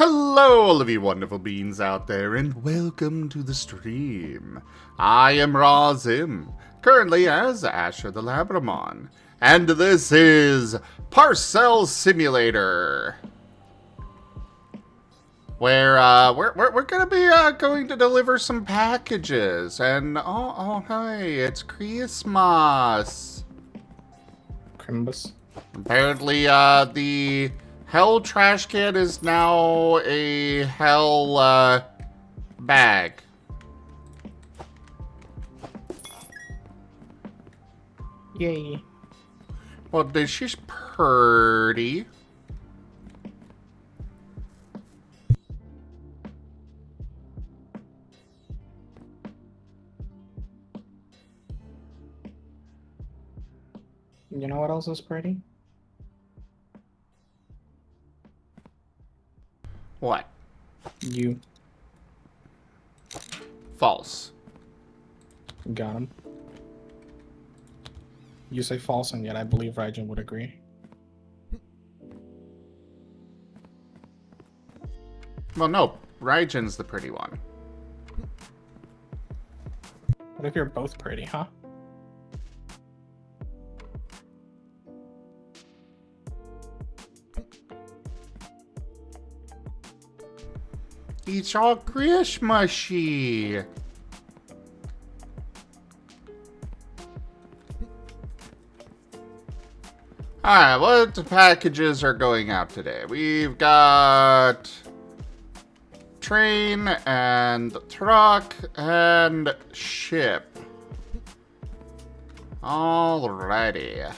Hello, all of you wonderful beings out there, and welcome to the stream. I am Razim, currently as Asher the Labramon, and this is Parcel Simulator, where we're gonna be going to deliver some packages, and oh hey, it's Christmas. Crimbus. Apparently, the Hell trash can is now a Hell, bag. Yay. Well, she's pretty. You know what else is pretty? What? You. False. Got him. You say false, and yet I believe Raijin would agree. Well, no, Raijin's the pretty one. What if you're both pretty, huh? It's all Christmassy. Alright, what packages are going out today? We've got train and truck and ship. Alrighty.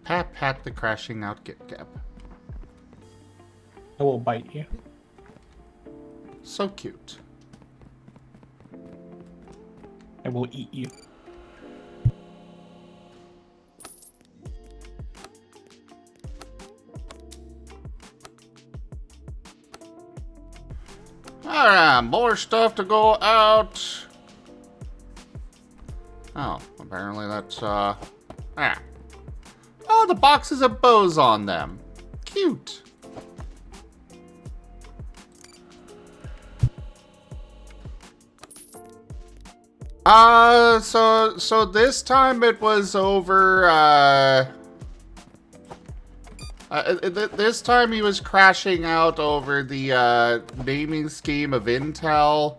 Pat pat the crashing out Gip Gap. I will bite you. So cute. I will eat you. Alright, more stuff to go out. Oh, apparently that's, Oh, the boxes have bows on them. Cute. So this time it was over, this time he was crashing out over the, naming scheme of Intel.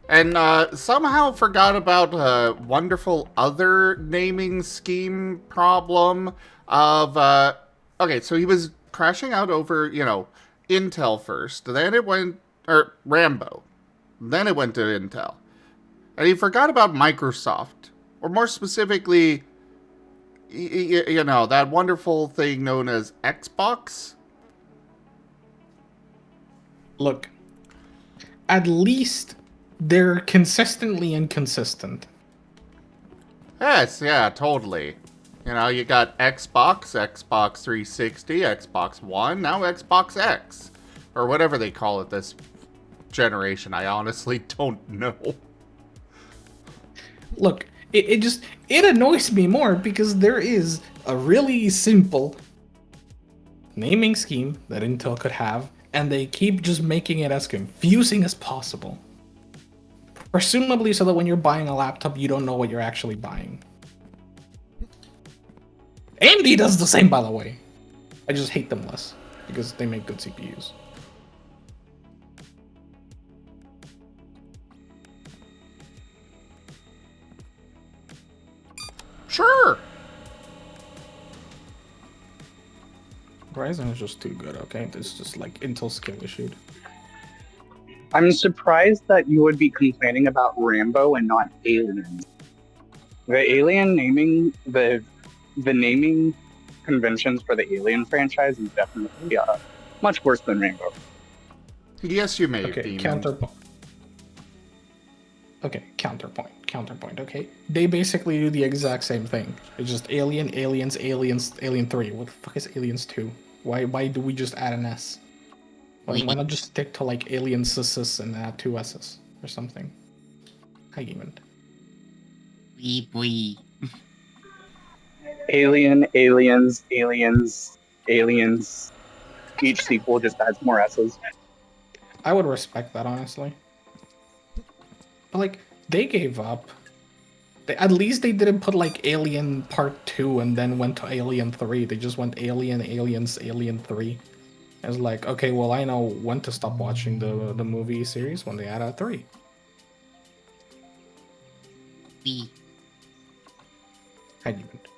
And somehow forgot about a wonderful other naming scheme problem of, okay, so he was crashing out over, you know, Intel first, then it went, or Rambo, then it went to Intel. And he forgot about Microsoft, or more specifically, you know, that wonderful thing known as Xbox. Look, at least they're consistently inconsistent. Yes, yeah, totally. You know, you got Xbox, Xbox 360, Xbox One, now Xbox X. Or whatever they call it this generation. I honestly don't know. Look, it annoys me more because there is a really simple naming scheme that Intel could have, and they keep just making it as confusing as possible. Presumably so that when you're buying a laptop, you don't know what you're actually buying. AMD does the same, by the way. I just hate them less, because they make good CPUs. Sure. Ryzen is just too good, okay? It's just like Intel skill issued. I'm surprised that you would be complaining about Rambo and not Alien. The Alien naming, the naming conventions for the Alien franchise is definitely much worse than Rambo. Yes, you may. Okay, counterpoint. Okay, counterpoint, okay? They basically do the exact same thing. It's just Alien, Aliens, Alien 3. What the fuck is Aliens 2? Why do we just add an S? Why not just stick to like alien sis and add 2 S's or something? Argument. Alien, aliens, aliens, aliens. Each sequel just adds more S's. I would respect that, honestly. But like, they gave up. At least they didn't put like Alien Part 2 and then went to Alien 3. They just went Alien, Aliens, Alien 3. It was like, okay, well, I know when to stop watching the movie series when they add a 3. Argument.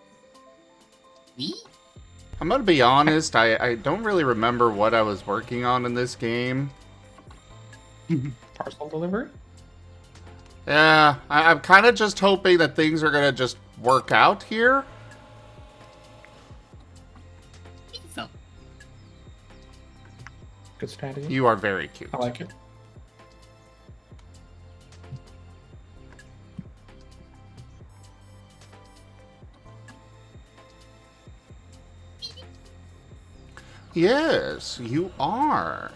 I'm gonna be honest, I don't really remember what I was working on in this game. Parcel delivery? Yeah, I'm kind of just hoping that things are gonna just work out here. Good strategy. You are very cute. I like it. Yes, you are.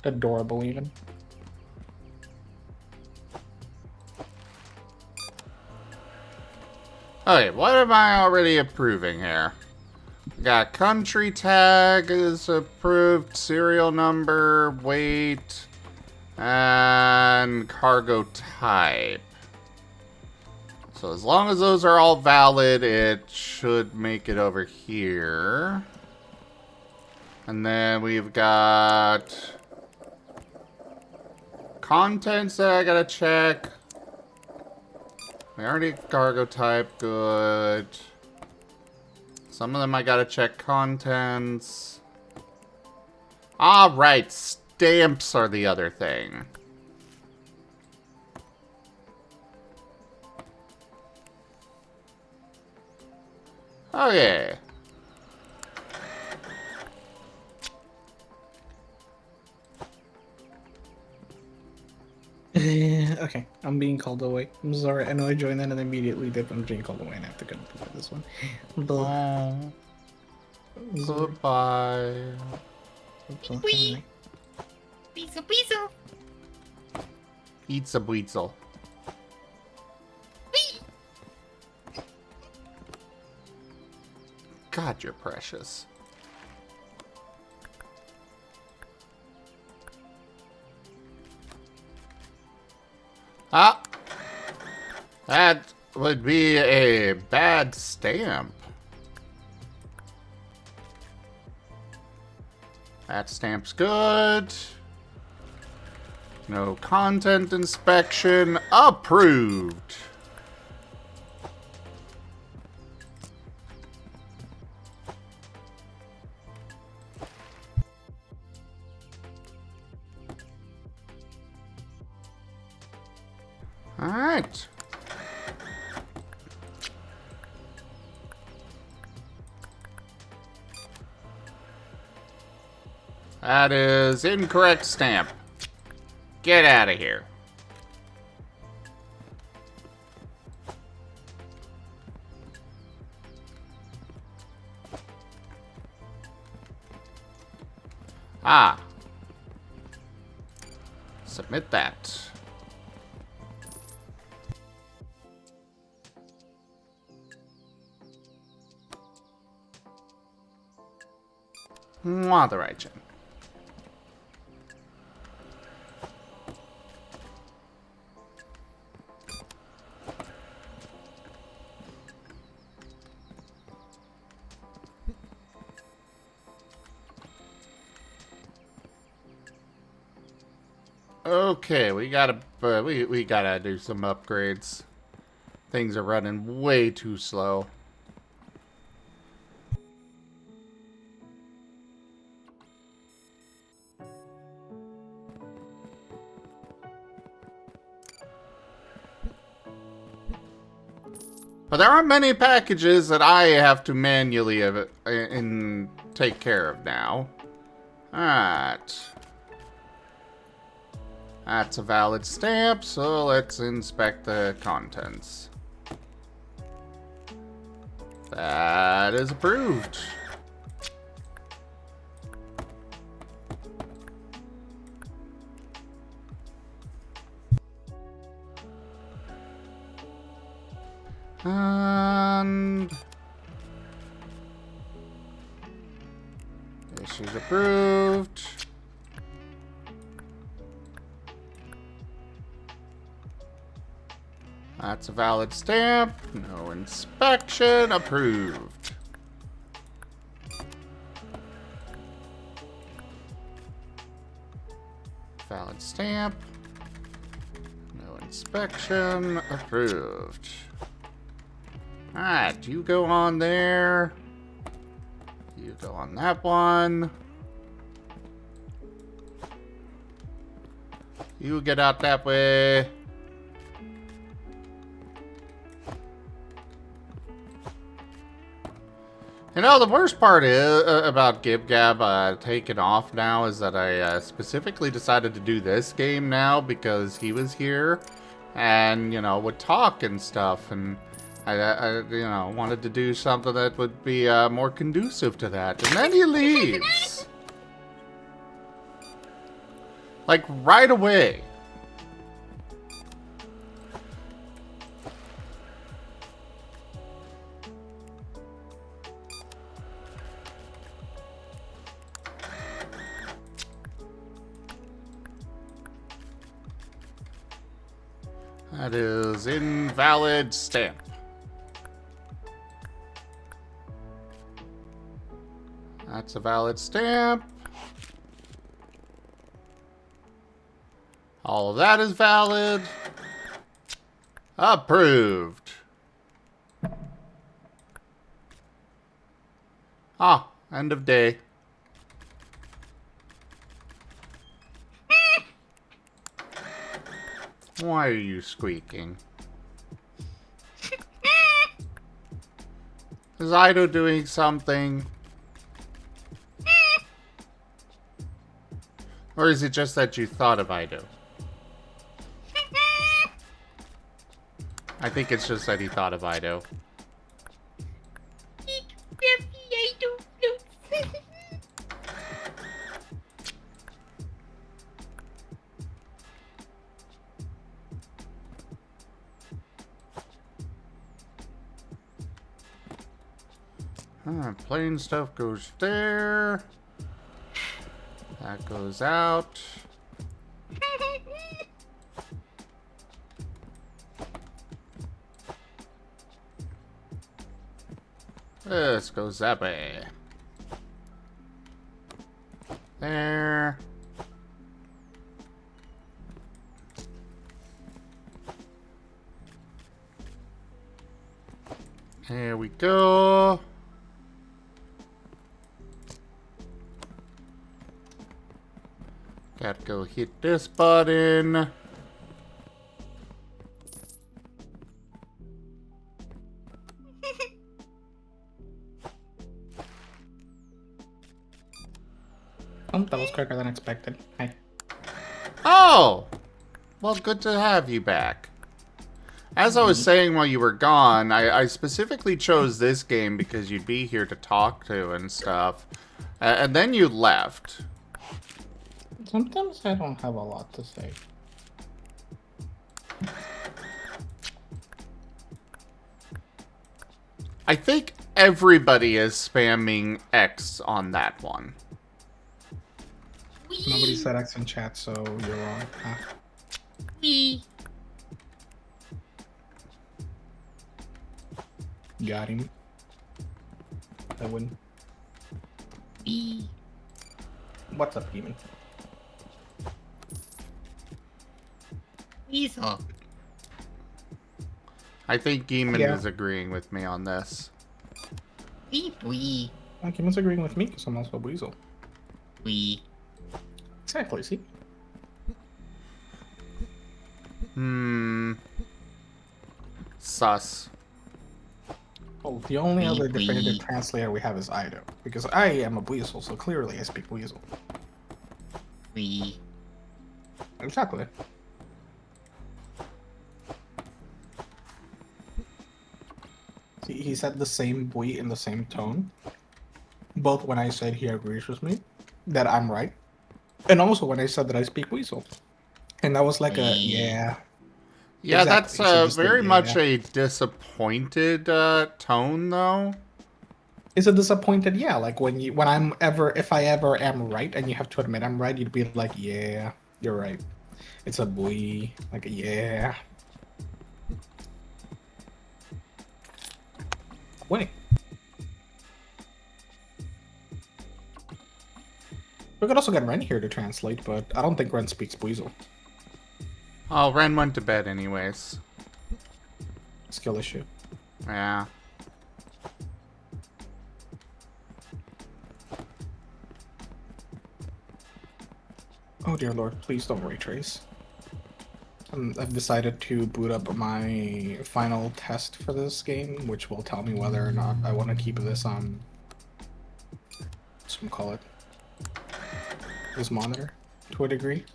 Adorable, even. Okay, what am I already approving here? Got country tag is approved, serial number, weight, and cargo type. So as long as those are all valid, it should make it over here. And then we've got contents that I gotta check. We already cargo type, good. Some of them I gotta check contents. Ah, right, stamps are the other thing. Okay. Okay, I'm being called away. I'm sorry. I know I joined in and immediately dip. I'm being called away and I have to go for this one. Oh, goodbye. Piso. Pizza Weasel. God, you're precious. Ah! That would be a bad stamp. That stamp's good. No content inspection. Approved. All right. That is incorrect stamp. Get out of here. Ah. Submit that. Moderation. Okay, we gotta we gotta do some upgrades. Things are running way too slow. But there are many packages that I have to manually take care of now. Alright. That's a valid stamp, so let's inspect the contents. That is approved. And issues approved. That's a valid stamp. No inspection. Approved. Valid stamp. No inspection. Approved. Alright, you go on there. You go on that one. You get out that way. You know, the worst part is about GibGab taking off now is that I specifically decided to do this game now because he was here and, you know, would talk and stuff, and I you know, wanted to do something that would be more conducive to that. And then he leaves. Like, right away. That is invalid stamp. That's a valid stamp. All of that is valid. Approved. Ah, end of day. Why are you squeaking? Is Ido doing something? Or is it just that you thought of Ido? I think it's just that he thought of Ido. I don't know. Plain stuff goes there. That goes out. This goes that way. There. Here we go. Gotta go hit this button. Oh, that was quicker than expected. Hi. Oh! Well, good to have you back. As I was saying while you were gone, I specifically chose this game because you'd be here to talk to and stuff. And then you left. Sometimes I don't have a lot to say. I think everybody is spamming X on that one. Nobody said X in chat, so you're wrong. Huh? We. Got him. I win. We. What's up, Demon? Weasel. Oh. I think Geeman Yeah. is agreeing with me on this. We. Demon's agreeing with me because I'm also a weasel. We. Exactly, see? Sus. Well, the only other Wee. definitive translator we have is Ido. Because I am a weasel, so clearly I speak weasel. We. Exactly. See, he said the same we in the same tone. Both when I said he agrees with me, that I'm right. And also when I said that I speak weasel. And that was like a, Wee. yeah. Yeah, Exactly. that's So just the very much yeah. a disappointed tone, though. Is it disappointed? Yeah, like if I ever am right and you have to admit I'm right, you'd be like, yeah, you're right. It's a boy. Like, yeah. Winning. We could also get Ren here to translate, but I don't think Ren speaks Buizel. Oh, Ren went to bed anyways. Skill issue. Yeah. Oh dear lord, please don't ray trace. I've decided to boot up my final test for this game, which will tell me whether or not I want to keep this on, call it, this monitor to a degree.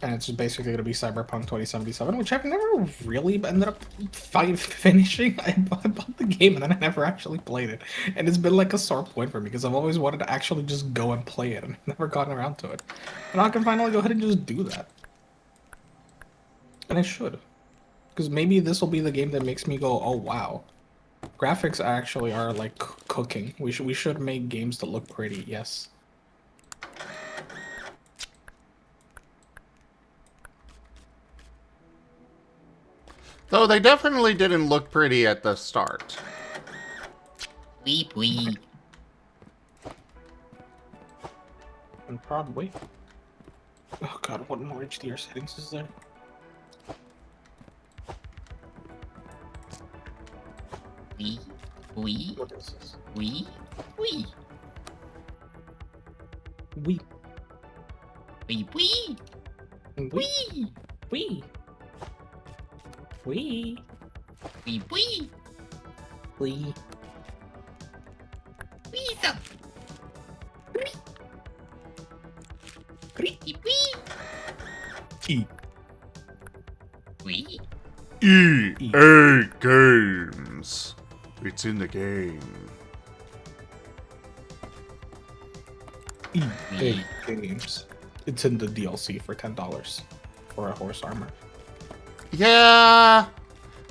And it's basically going to be Cyberpunk 2077, which I've never really ended up finishing. I bought the game and then I never actually played it. And it's been like a sore point for me because I've always wanted to actually just go and play it and I've never gotten around to it. And now I can finally go ahead and just do that. And I should. Because maybe this will be the game that makes me go, oh wow. Graphics actually are like cooking. We should make games that look pretty, yes. Though they definitely didn't look pretty at the start. Weep, weep. And probably. Oh god, what more HDR settings is there? We. What is this? We. We. We. We. We. We. We. We. We. We. We. So. We. E. We. EA Games. It's in the game. EA Games. It's in the DLC for $10 for a horse armor. Yeah.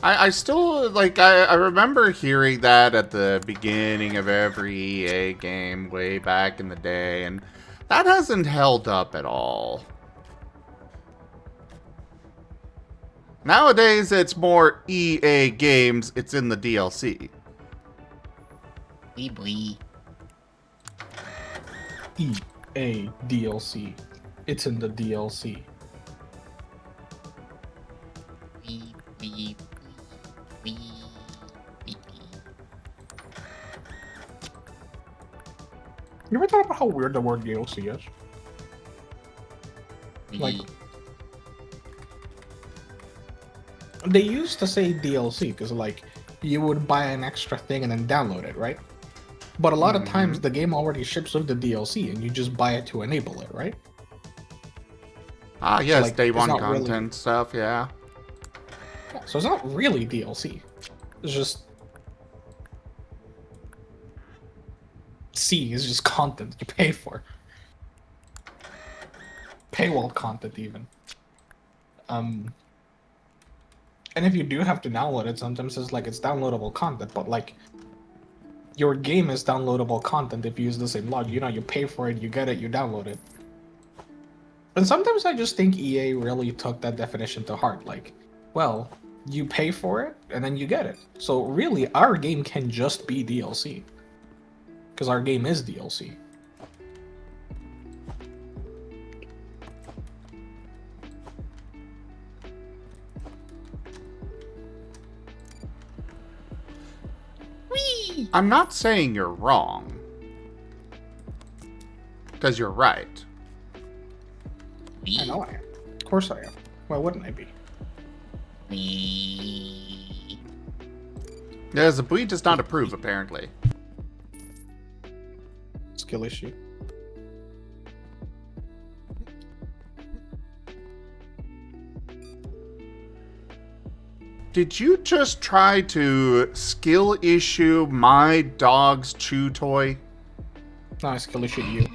I still, like, I remember hearing that at the beginning of every EA game way back in the day, and that hasn't held up at all. Nowadays, it's more EA Games, it's in the DLC. We. EA DLC. It's in the DLC. We. You ever thought about how weird the word DLC is? Like, they used to say DLC because, like, you would buy an extra thing and then download it, right? But a lot of times the game already ships with the DLC and you just buy it to enable it, right? Ah, yes, like, day it's one not content really- stuff, yeah. Yeah, so it's not really DLC. It's just C is just content you pay for. Paywall content even. And if you do have to download it, sometimes it's like it's downloadable content, but like your game is downloadable content if you use the same log. You know, you pay for it, you get it, you download it. And sometimes I just think EA really took that definition to heart. Like, well, you pay for it and then you get it. So really, our game can just be DLC. Because our game is DLC. We. I'm not saying you're wrong. Because you're right. I know I am. Of course I am. Why wouldn't I be? We. Yeah, Zabui does not approve, apparently. Skill issue. Did you just try to skill issue my dog's chew toy? No, I skill issue you.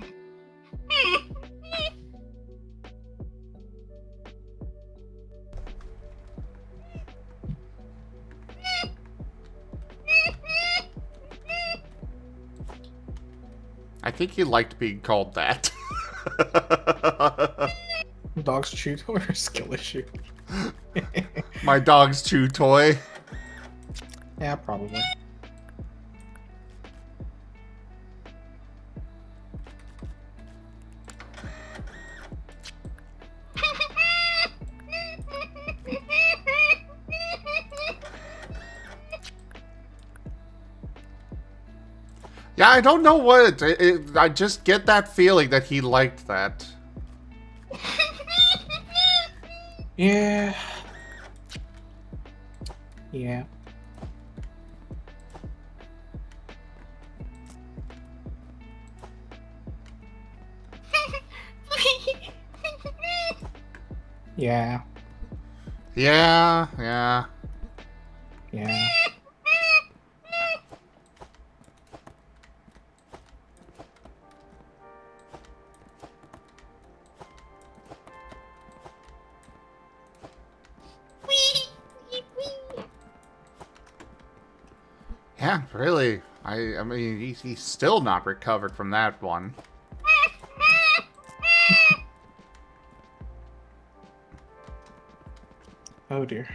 think he liked being called that. Dog's chew toy or skill issue? My dog's chew toy. Yeah, probably. Yeah, I don't know what. I just get that feeling that he liked that. Yeah. Yeah. Yeah. Yeah, yeah. Yeah. Yeah, really. I mean, he's still not recovered from that one. Oh dear.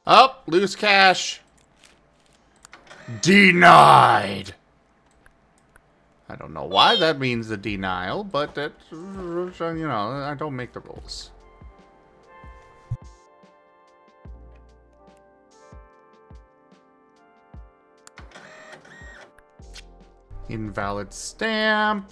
Oh, loose cash. Denied. I don't know why that means a denial, but that, you know, I don't make the rules. Invalid stamp.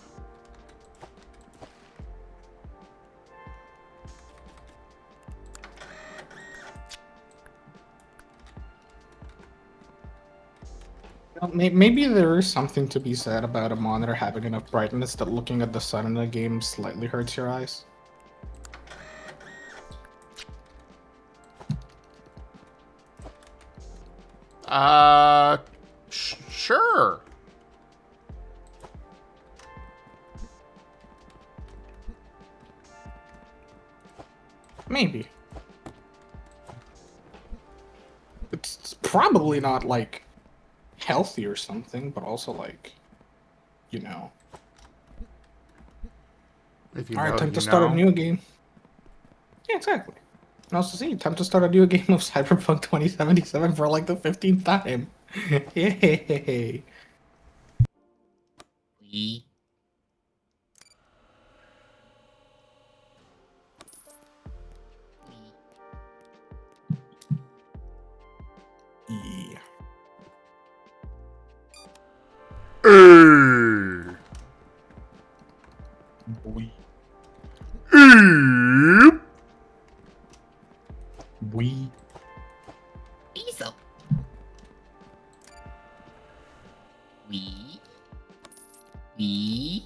Well, maybe there is something to be said about a monitor having enough brightness that looking at the sun in the game slightly hurts your eyes. Sure. Maybe. It's probably not, like, healthy or something, but also, like, you know. If you Alright, know, time you to start a know. new game. Yeah, exactly. And also, see, time to start a new game of Cyberpunk 2077 for, like, the 15th time. Yay! We. Yeah. We. We. Diesel. We. We.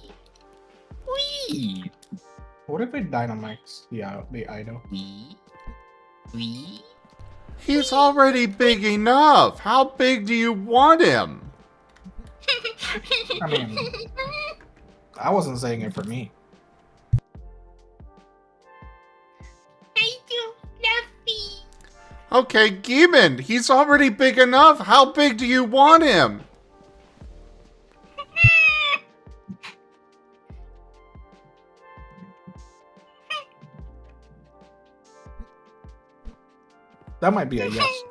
We. What if it dynamites the idol? We. We. He's already big enough. How big do you want him? I mean, I wasn't saying it for me. I do fluffy. Okay, Geeman, he's already big enough. How big do you want him? That might be a yes.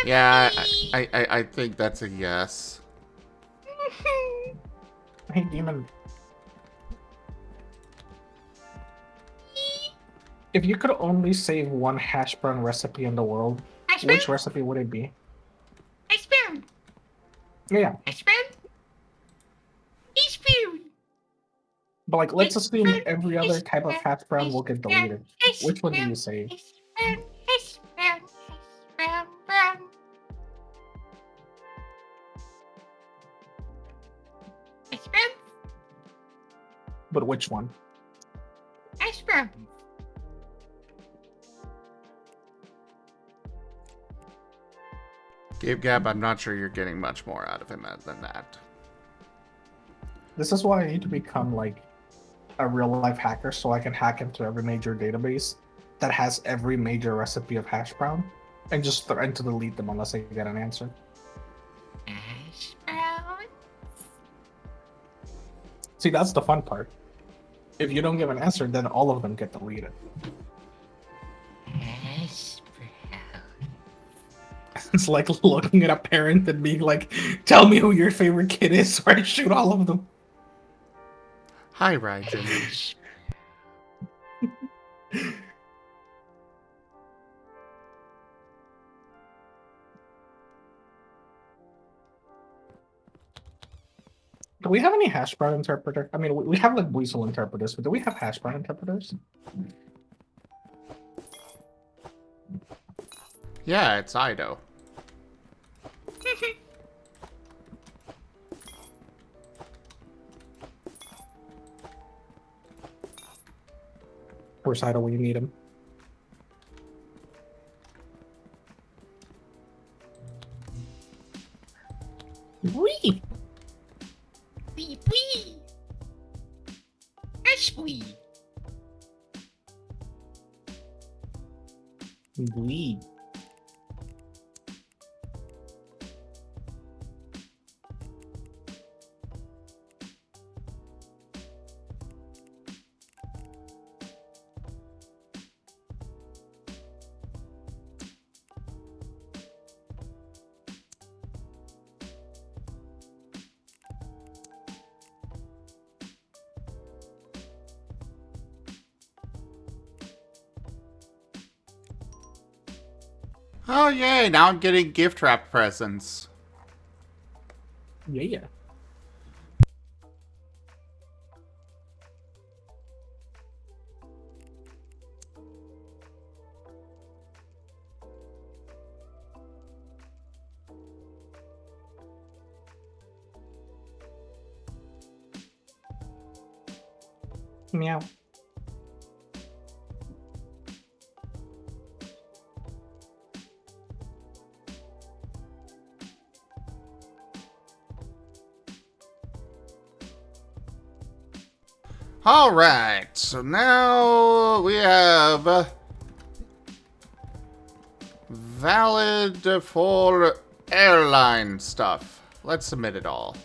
Yeah, I think that's a yes. Hey, Demon. If you could only save one hash brown recipe in the world, Hash which brown? recipe would it be? Hash brown. Yeah, Hash brown. Hash brown. but like, let's assume every other type of hash brown will get deleted. Which one do you save? Hash brown, brown. Hash brown, But which one? hash brown. Gabe Gab, I'm not sure you're getting much more out of him than that. This is why I need to become like a real life hacker so I can hack into every major database that has every major recipe of hash brown and just threaten to delete them unless I get an answer. Hash brown. See, that's the fun part. If you don't give an answer, then all of them get deleted. Hash brown. It's like looking at a parent and being like, tell me who your favorite kid is or I shoot all of them. Hi, Raijin. Hash Do we have any hash brown interpreter? I mean, we have like weasel interpreters, but do we have hash brown interpreters? Yeah, it's Ido. Or side we need him? Wee! Wee wee. Hash wee. Wee. Oh, yay, now I'm getting gift wrap presents. Yeah. Meow. Alright, so now we have valid for airline stuff. Let's submit it all.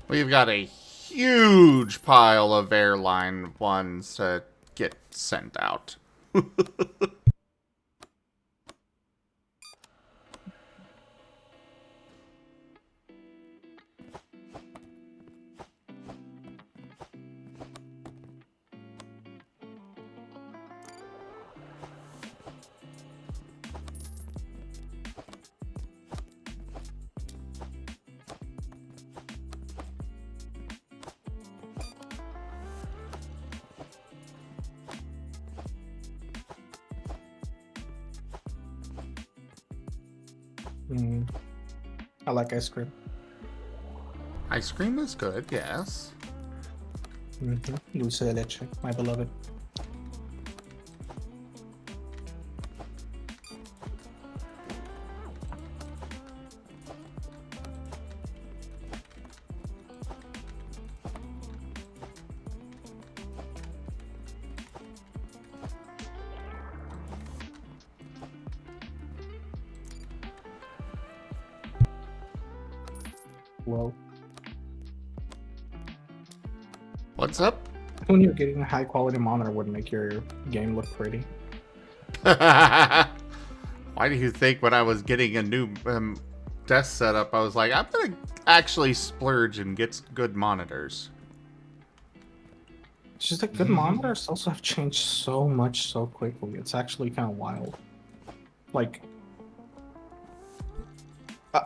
We've got a huge pile of airline ones to get sent out. I like ice cream. Ice cream is good, yes. Dulce de leche, my beloved. Well, What's up? who knew getting a high quality monitor would make your game look pretty? Why do you think when I was getting a new desk setup, I was like, I'm gonna actually splurge and get good monitors. It's just that good monitors also have changed so much so quickly. It's actually kind of wild. Like,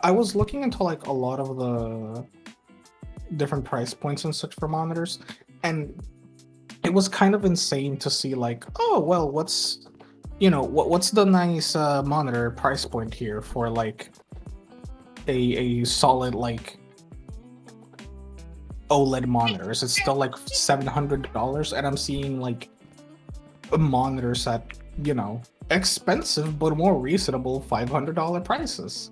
I was looking into like a lot of the different price points and such for monitors, and it was kind of insane to see like, oh well, what's what's the nice monitor price point here for like a solid like OLED monitors. It's still like $700, and I'm seeing like monitors at, you know, expensive but more reasonable $500 prices.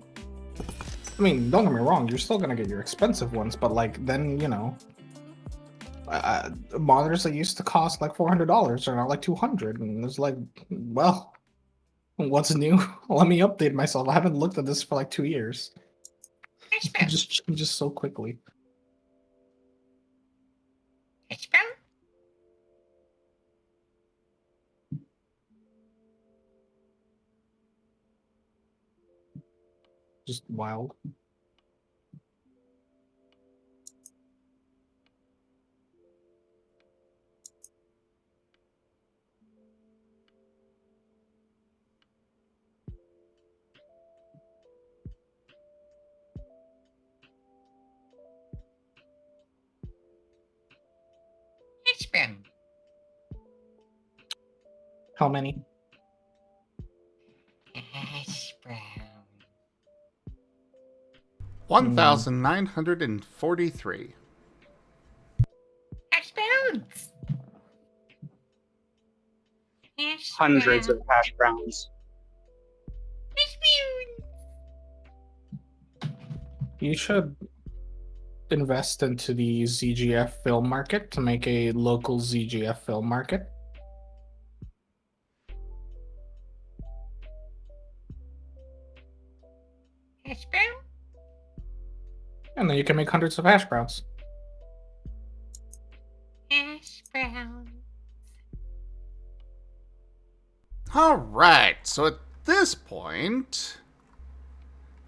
I mean, don't get me wrong, you're still gonna get your expensive ones, but like then, you know, monitors that used to cost like $400 are now like $200, and it's like, well, what's new? Let me update myself. I haven't looked at this for like 2 years. Hash It brown. just changes so quickly. Hash brown. Just wild. Hash brown. How many? Hash brown. 1,943. Hash browns. Hash Hundreds brown. of hash browns. Hash brown. You should invest into the ZGF film market to make a local ZGF film market. Hash brown. And then you can make hundreds of hash browns. Hash brown. All right, so at this point,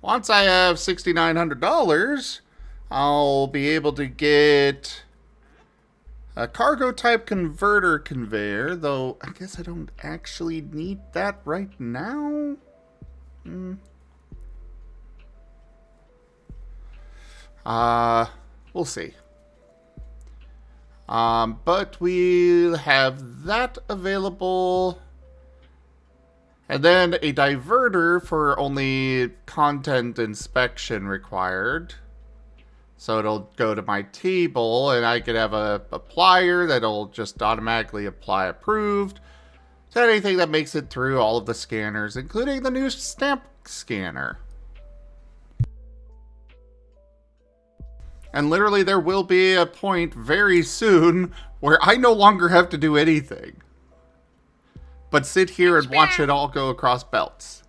once I have $6,900, I'll be able to get a cargo type converter conveyor, though I guess I don't actually need that right now. We'll see. But we'll have that available. And then a diverter for only content inspection required. So it'll go to my table, and I could have a applier that'll just automatically apply approved to anything that makes it through all of the scanners, including the new stamp scanner. And literally there will be a point very soon where I no longer have to do anything but sit here and watch it all go across belts.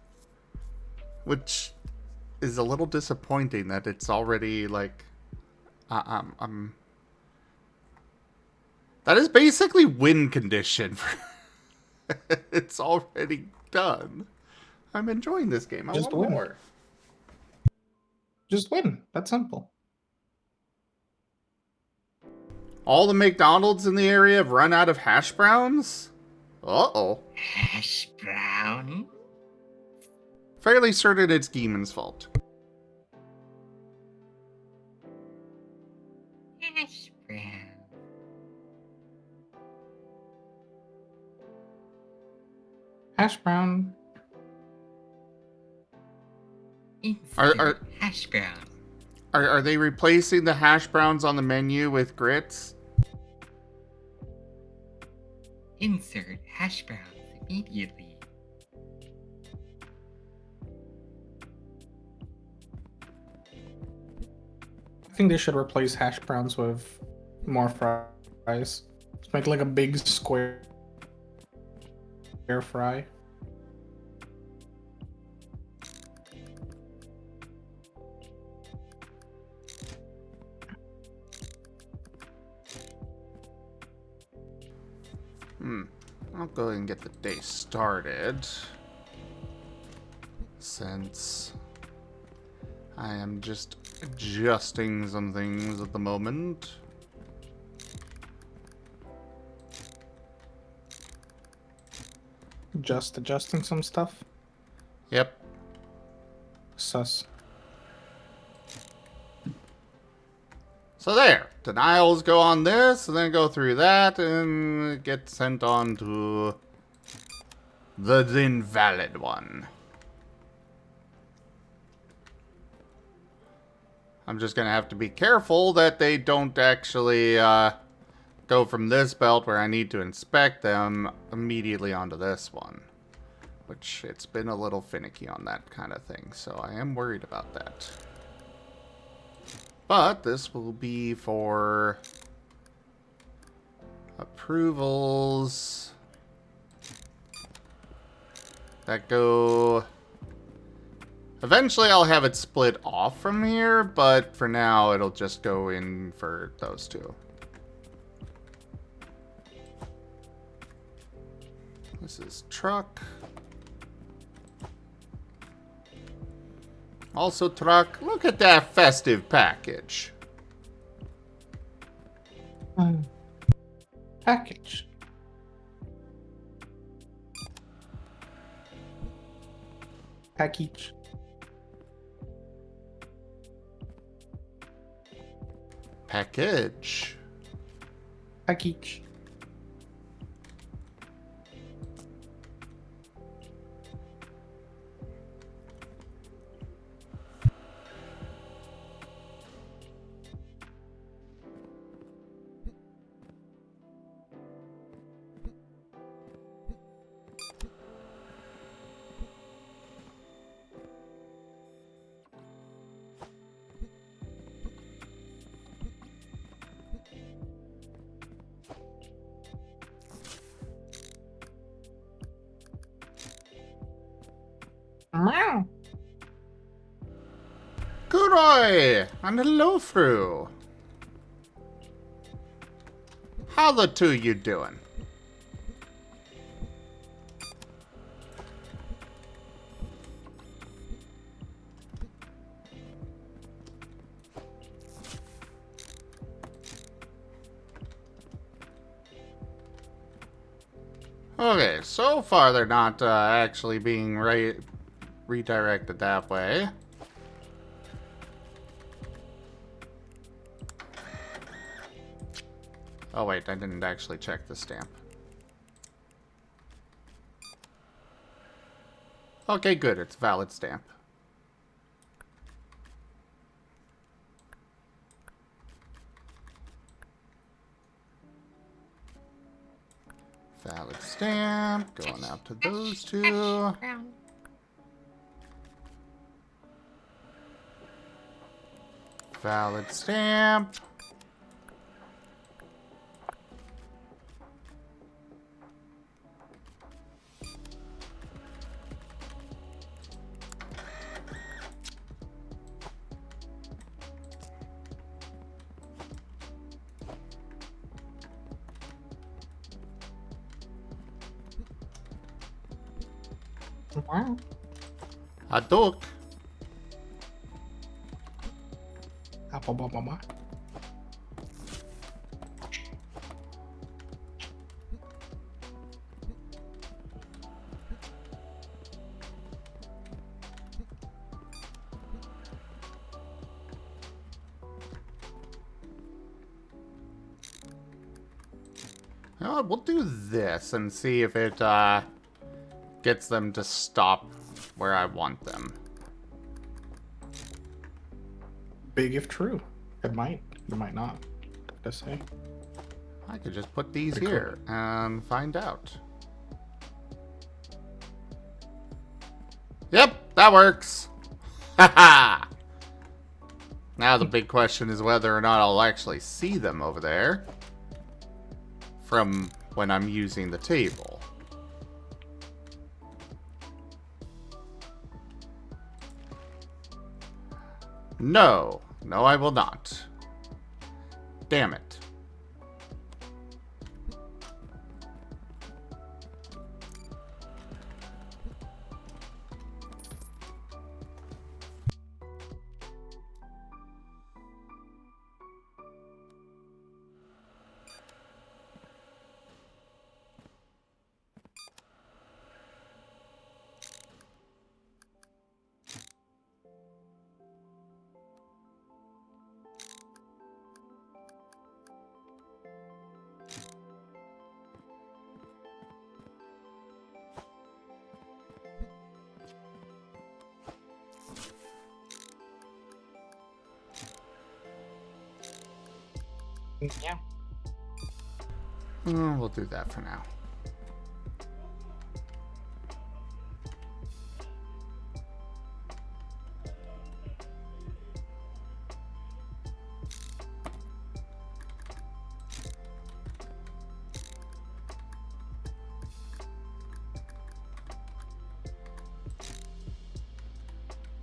Which is a little disappointing that it's already like... that is basically win condition. It's already done. I'm enjoying this game. I Just want win. more. Just win. That's simple. All the McDonald's in the area have run out of hash browns? Uh-oh. Hash brown. Fairly certain it's Geeman's fault. Hash brown. Hash brown. Instant hash brown. Are they replacing the hash browns on the menu with grits? Insert hash browns immediately. I think they should replace hash browns with more fries. Just make like a big square fry. I'll go ahead and get the day started. Since I am just adjusting some things at the moment. Just adjusting some stuff. Yep. Sus. So there, denials go on this, and then go through that, and get sent on to the invalid one. I'm just gonna have to be careful that they don't actually go from this belt where I need to inspect them immediately onto this one. Which, it's been a little finicky on that kind of thing, so I am worried about that. But this will be for approvals that go... Eventually I'll have it split off from here, but for now it'll just go in for those two. This is truck. Also truck. Look at that festive package. Package. Package. Package. Package. Meow. Kuroi! And hello, Fru. How the two you doing? Okay, so far they're not actually being redirected that way. Oh wait, I didn't actually check the stamp. Okay, good, it's a valid stamp. Valid stamp, going out to those two. Hash brown. Valid stamp. Wow. A duck. Mama. You know what, we'll do this and see if it gets them to stop where I want them. Big if true. It might. It might not. Let's say. I could just put these Pretty here and find out. Yep, that works. Haha. Now the big question is whether or not I'll actually see them over there from when I'm using the table. No. No, I will not. Damn it. Yeah. We'll do that for now.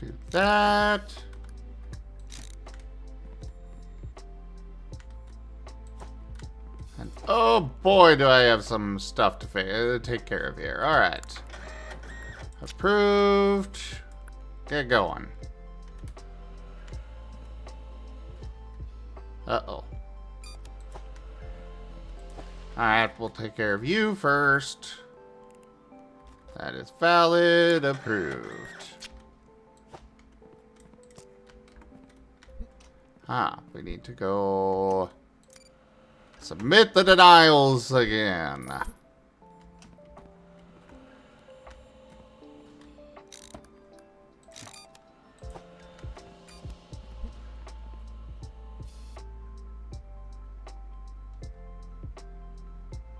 Do that. And oh boy, do I have some stuff to take care of here. All right. Approved. Get going. Uh-oh. Alright, we'll take care of you first. That is valid. Approved. We need to go submit the denials again.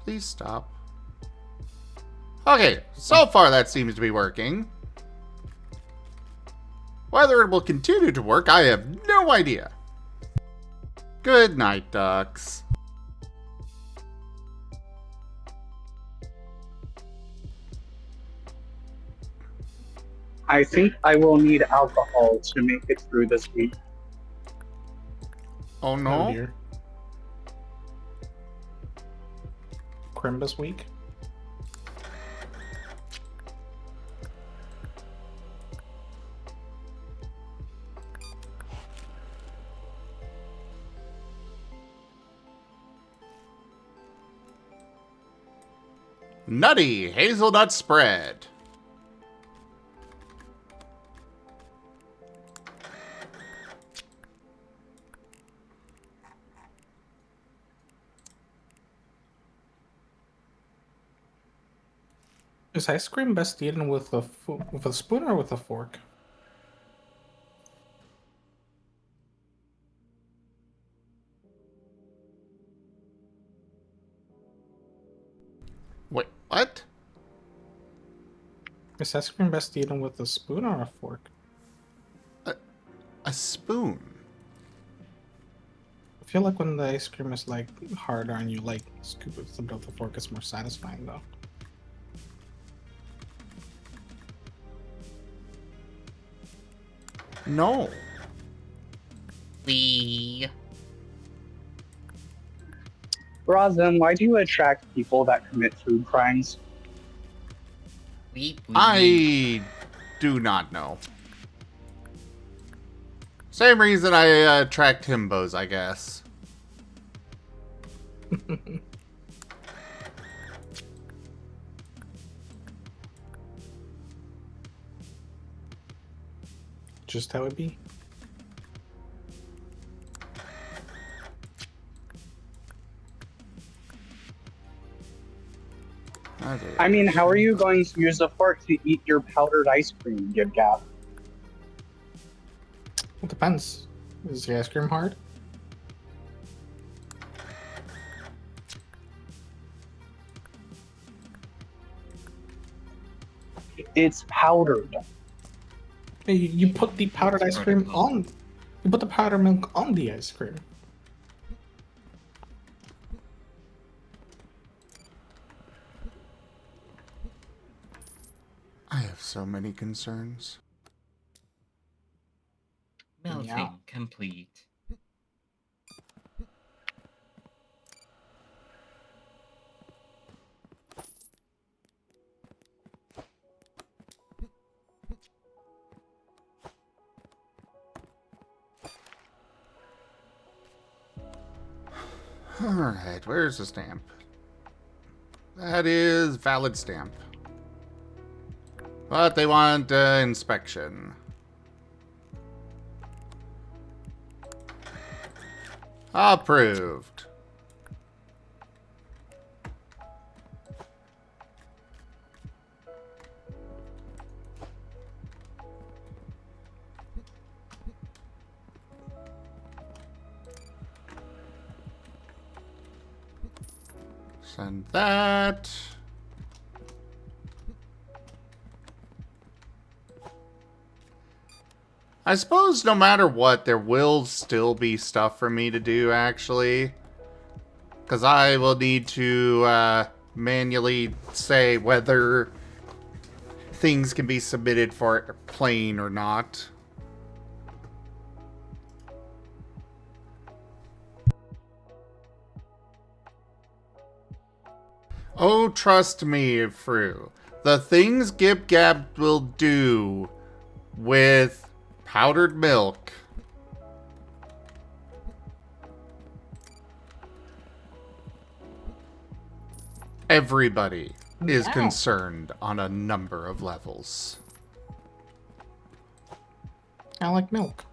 Please stop. Okay, so far that seems to be working. Whether it will continue to work, I have no idea. Good night, ducks. I think I will need alcohol to make it through this week. Oh Oh no. dear. Crimbus week. Nutty hazelnut spread. Is ice cream best eaten with a spoon or with a fork? Wait, what? Is ice cream best eaten with a spoon or a fork? A spoon. I feel like when the ice cream is like harder and you like scoop it with the fork, it's more satisfying though. No. We. Razem, why do you attract people that commit food crimes? We. I do not know. Same reason I attract himbos, I guess. Just how it be. I mean, how are you going to use a fork to eat your powdered ice cream, Gibgap? It depends. Is the ice cream hard? It's powdered. Hey, you put the powdered ice cream on. You put the powdered milk on the ice cream. I have so many concerns. Melting Yeah. complete. Alright, where's the stamp? That is valid stamp. But they want inspection. Approved. Send that. I suppose no matter what, there will still be stuff for me to do, actually. Because I will need to manually say whether things can be submitted for plane or not. Oh, trust me, Fru. The things Gib Gab will do with powdered milk. Everybody is Wow. concerned on a number of levels. I like milk.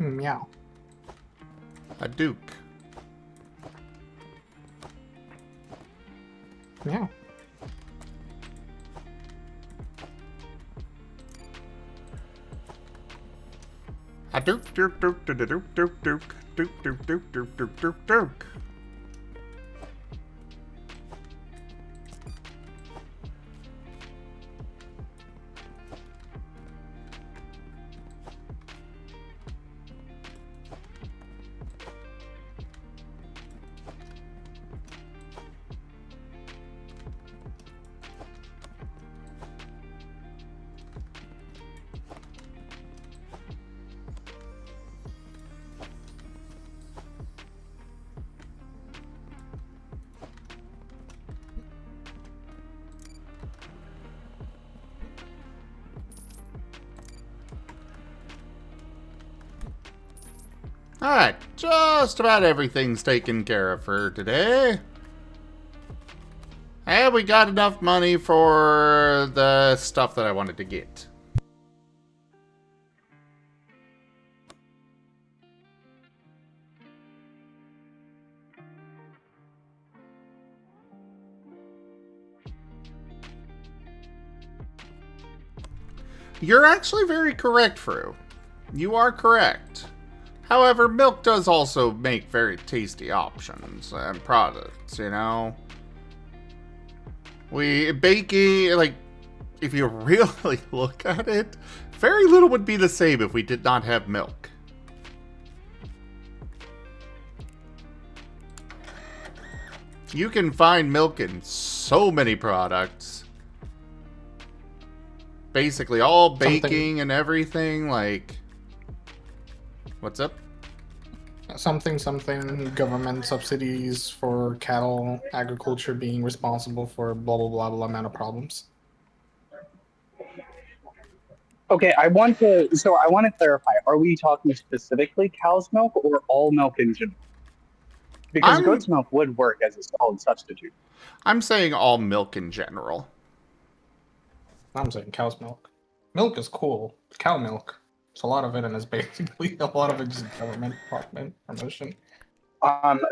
Meow. A duke. Meow. A duke, duke, duke, duke, duke, duke, duke, duke, duke, duke, duke, duke, duke, duke. Alright, just about everything's taken care of for today. And we got enough money for the stuff that I wanted to get. You're actually very correct, Fru. You are correct. However, milk does also make very tasty options and products, you know? Baking, like, if you really look at it, very little would be the same if we did not have milk. You can find milk in so many products. Basically all baking and everything, like... What's up? Something government subsidies for cattle agriculture being responsible for blah blah blah blah amount of problems. Okay, I want to clarify. Are we talking specifically cow's milk or all milk in general? Because goat's milk would work as a solid substitute. I'm saying all milk in general. I'm saying cow's milk. Milk is cool. Cow milk. It's a lot of it, and it's basically a lot of it just government promotion.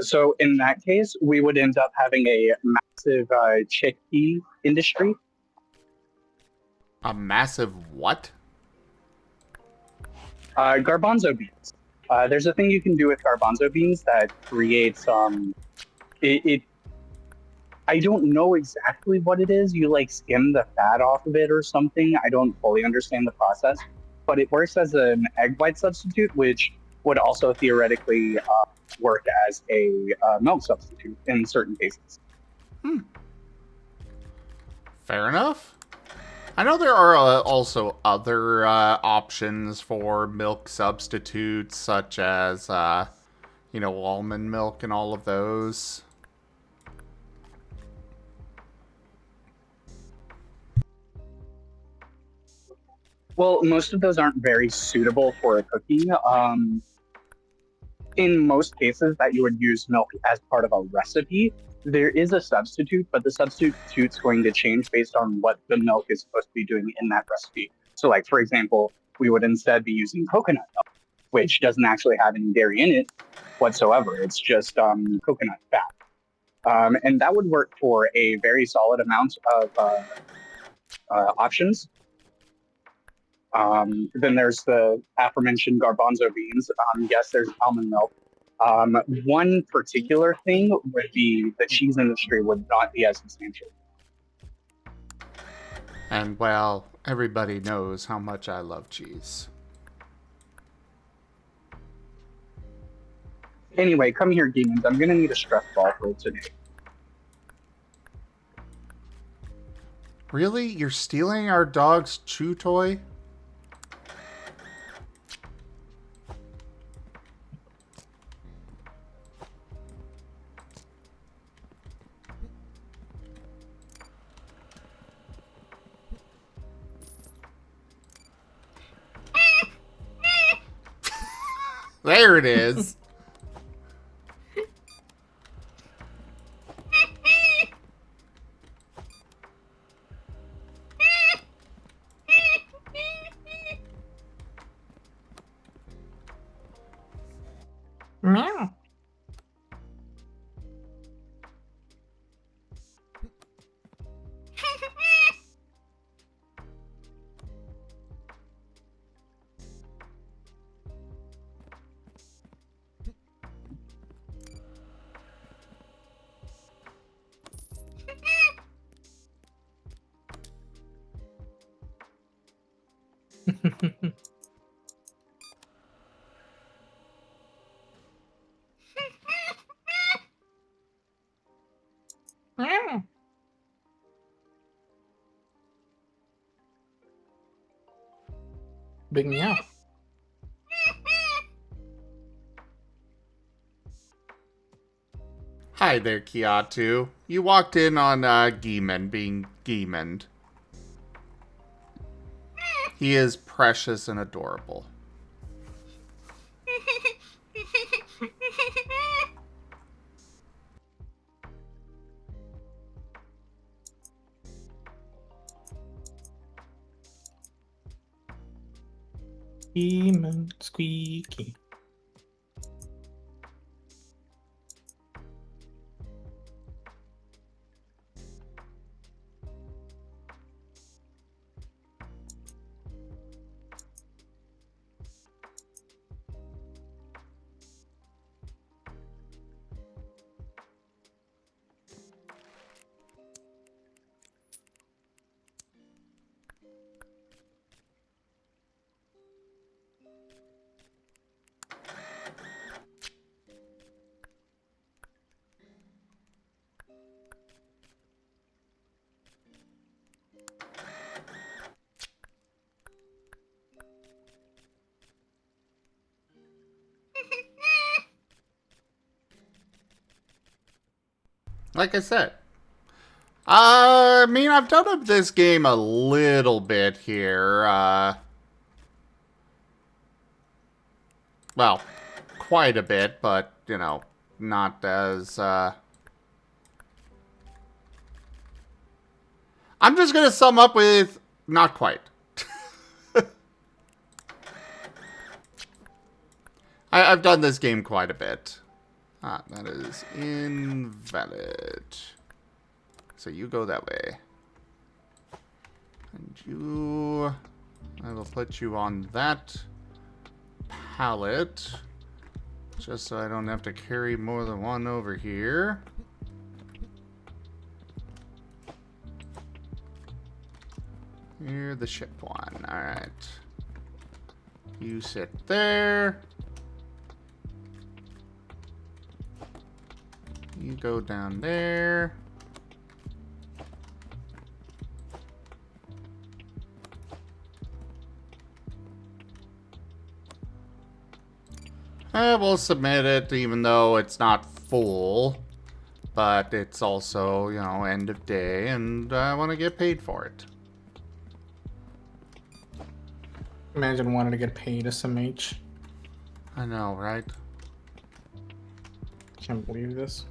So in that case, we would end up having a massive chickpea industry. A massive what? Garbanzo beans. There's a thing you can do with garbanzo beans that creates I don't know exactly what it is. You like skim the fat off of it or something. I don't fully understand the process, but it works as an egg white substitute, which would also theoretically work as a milk substitute in certain cases. Fair enough. I know there are also other options for milk substitutes, such as, almond milk and all of those. Well, most of those aren't very suitable for cooking. in most cases that you would use milk as part of a recipe, there is a substitute, but the substitute's going to change based on what the milk is supposed to be doing in that recipe. So, like, for example, we would instead be using coconut milk, which doesn't actually have any dairy in it whatsoever. It's just coconut fat. And that would work for a very solid amount of options. Then there's the aforementioned garbanzo beans. Yes, there's almond milk. One particular thing would be the cheese industry would not be as substantial. And, well, everybody knows how much I love cheese. Anyway, come here, demons. I'm gonna need a stress ball for today. Really? You're stealing our dog's chew toy? There it is. Meow. Meow. Big meow. Hi there, Kiatu. You walked in on Geeman being Geemaned. He is precious and adorable. Demon squeaky. Like I said. I mean, I've done up this game a little bit here. Well, quite a bit, but, you know, not as, I'm just gonna sum up with not quite. I've done this game quite a bit. Ah, that is invalid. So you go that way. And you... I will put you on that pallet. Just so I don't have to carry more than one over here. You're the ship one. Alright. You sit there. You go down there. We'll submit it even though it's not full. But it's also, you know, end of day and I want to get paid for it. Imagine wanting to get paid SMH. I know, right? Can't believe this.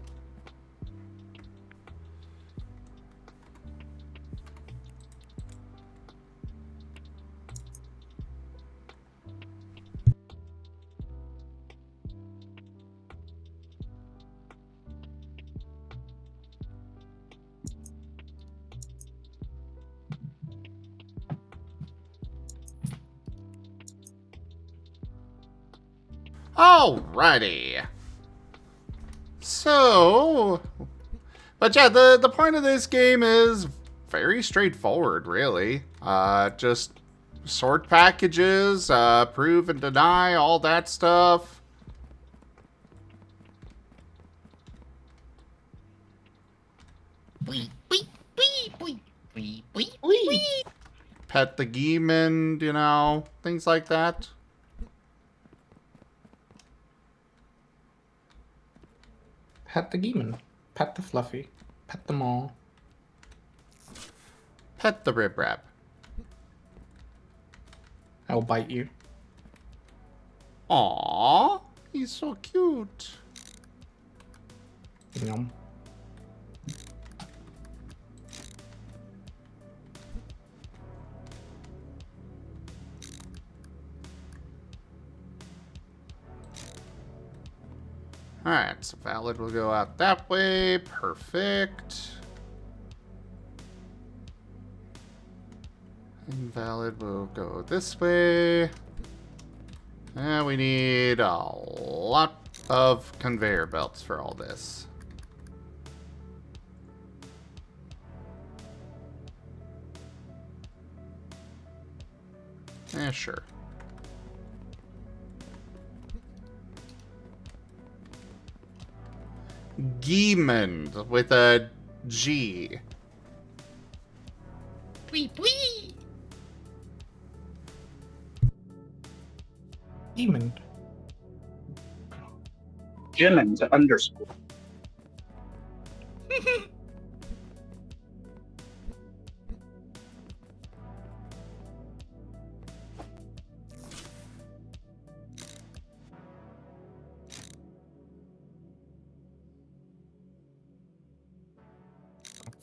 Alrighty. So, but yeah, the point of this game is very straightforward, really. Just sort packages, prove and deny, all that stuff. Wee, wee, wee, wee, wee, wee, Wee. wee. Pet the Geemon, you know, things like that. Pet the Geemon. Pet the Fluffy. Pet them all. Pet the Rib Rap. I'll bite you. Aww, he's so cute. Yum. Alright, so valid will go out that way. Perfect. Invalid will go this way. And we need a lot of conveyor belts for all this. Sure. Geemond with a G. Wee, wee. Demon. Jimin to underscore.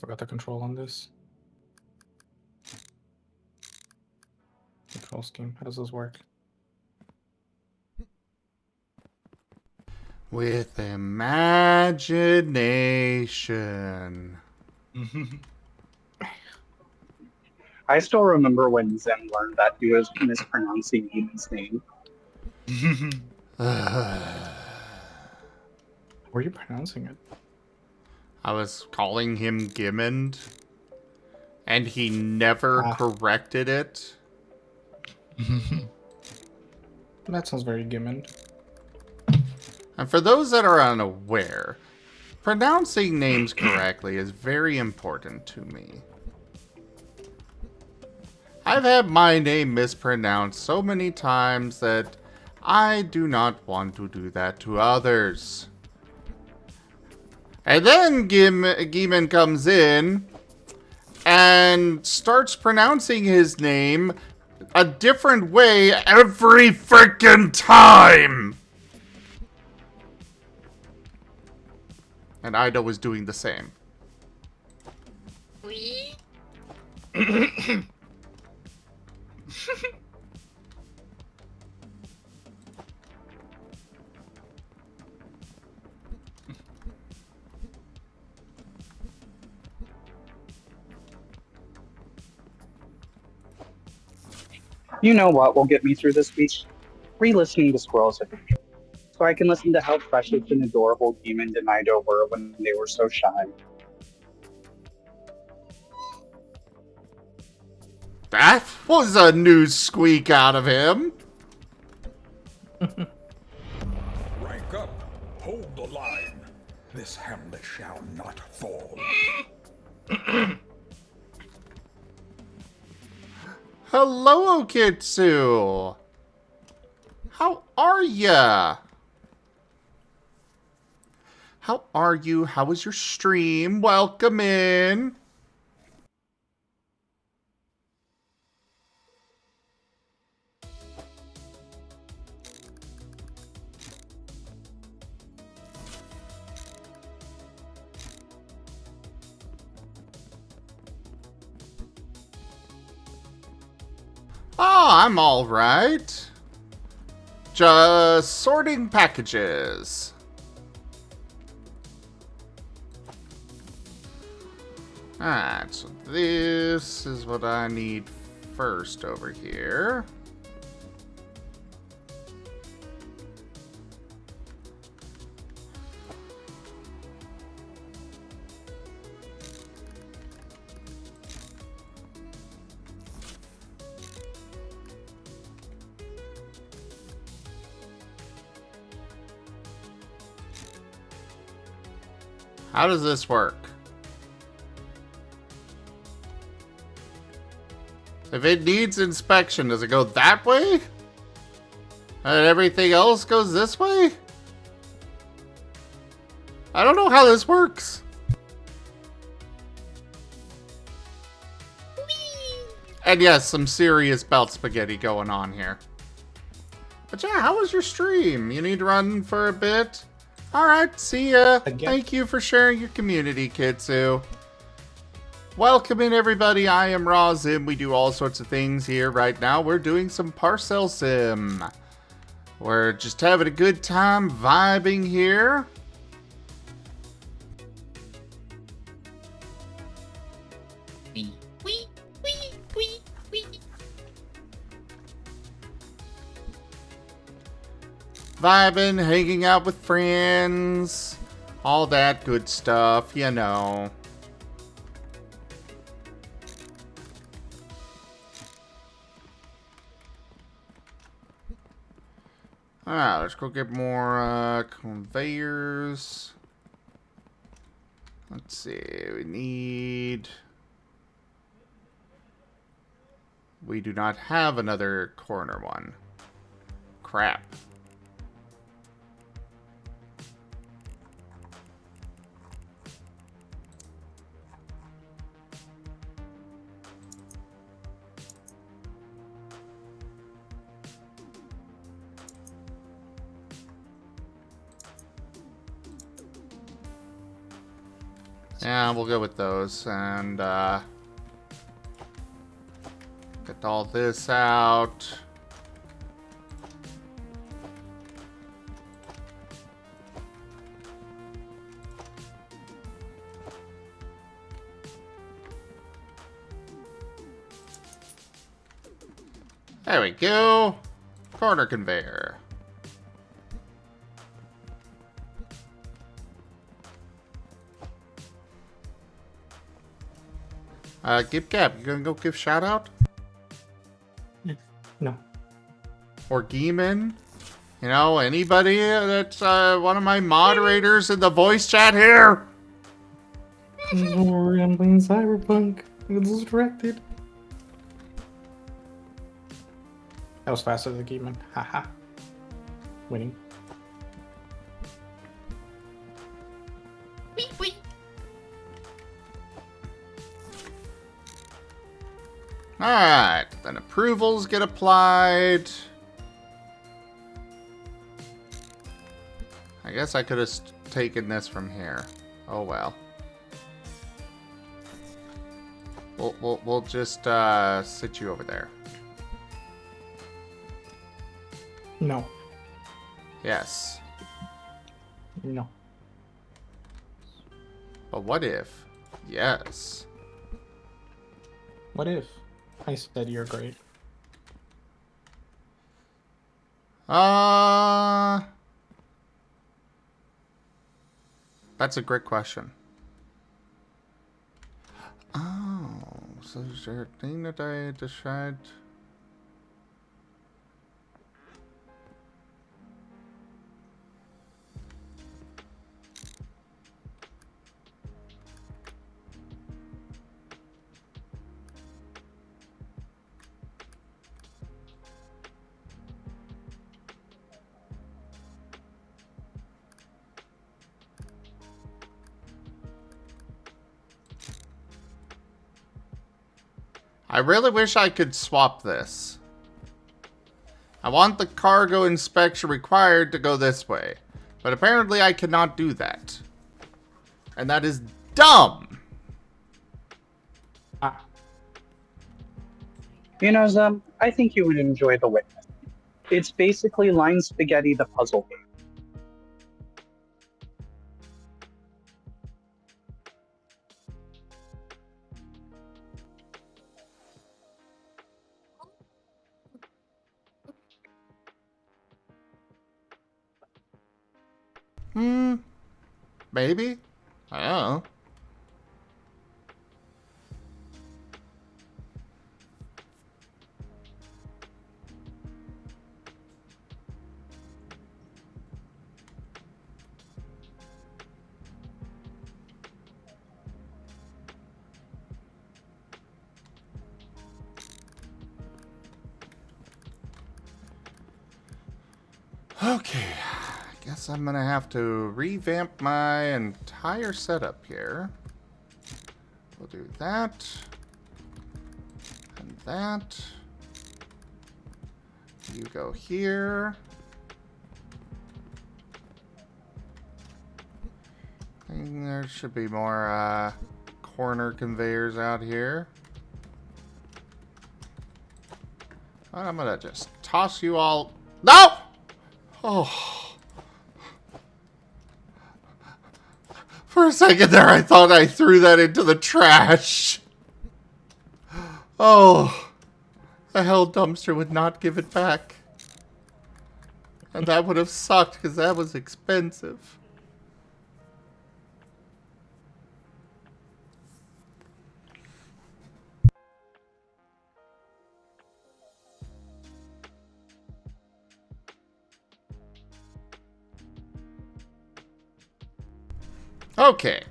Forgot the control on this. Control scheme. How does this work? With imagination. I still remember when Zen learned that he was mispronouncing Eden's name. How are you pronouncing it? I was calling him Gimmond, and he never corrected it. That sounds very Gimmond. And for those that are unaware, pronouncing names correctly is very important to me. I've had my name mispronounced so many times that I do not want to do that to others. And then Geemon comes in and starts pronouncing his name a different way every freaking time! And Ida was doing the same. Wee. You know what will get me through this week? Re-listening to Squirrels Adventure. So I can listen to how precious and adorable Demon and Nido were when they were so shy. That was a new squeak out of him. Rank up. Hold the line. This hamlet shall not fall. Hello, Okitsu. How are ya? How are you? How was your stream? Welcome in. I'm all right. Just sorting packages. Alright, so this is what I need first over here. How does this work? If it needs inspection, does it go that way? And everything else goes this way? I don't know how this works. And yes, some serious belt spaghetti going on here. But yeah, how was your stream? You need to run for a bit? Alright, see ya. Thank you for sharing your community, Kitsu. Welcome in, everybody. I am Razim. We do all sorts of things here right now. We're doing some Parcel Sim. We're just having a good time vibing here. Wee, wee, wee, wee, wee. Vibing, hanging out with friends, all that good stuff, you know. Alright, let's go get more conveyors. Let's see, we do not have another corner one. Crap. Yeah, we'll go with those, and get all this out. There we go. Corner conveyor. Gib Gab, you gonna go give shout out? No. Or Geeman? You know, anybody that's one of my moderators in the voice chat here? We're playing Cyberpunk. It's distracted. That was faster than Geeman. Haha. Winning. Wee, wee. Alright, then approvals get applied. I guess I could have taken this from here. Oh well. We'll just sit you over there. No. Yes. No. But what if? Yes. What if I said you're great? That's a great question. Oh, so is there a thing that I decide? I really wish I could swap this. I want the cargo inspection required to go this way. But apparently I cannot do that. And that is dumb. Ah. You know, Zem, I think you would enjoy The Witness. It's basically Line Spaghetti the puzzle game. Hmm, maybe? I don't know. Okay, I guess I'm gonna have to revamp my entire setup here. We'll do that. And that. You go here. And there should be more corner conveyors out here. I'm gonna just toss you all. No! Oh. For a second there, I thought I threw that into the trash. Oh. The hell dumpster would not give it back. And that would have sucked because that was expensive. Okay.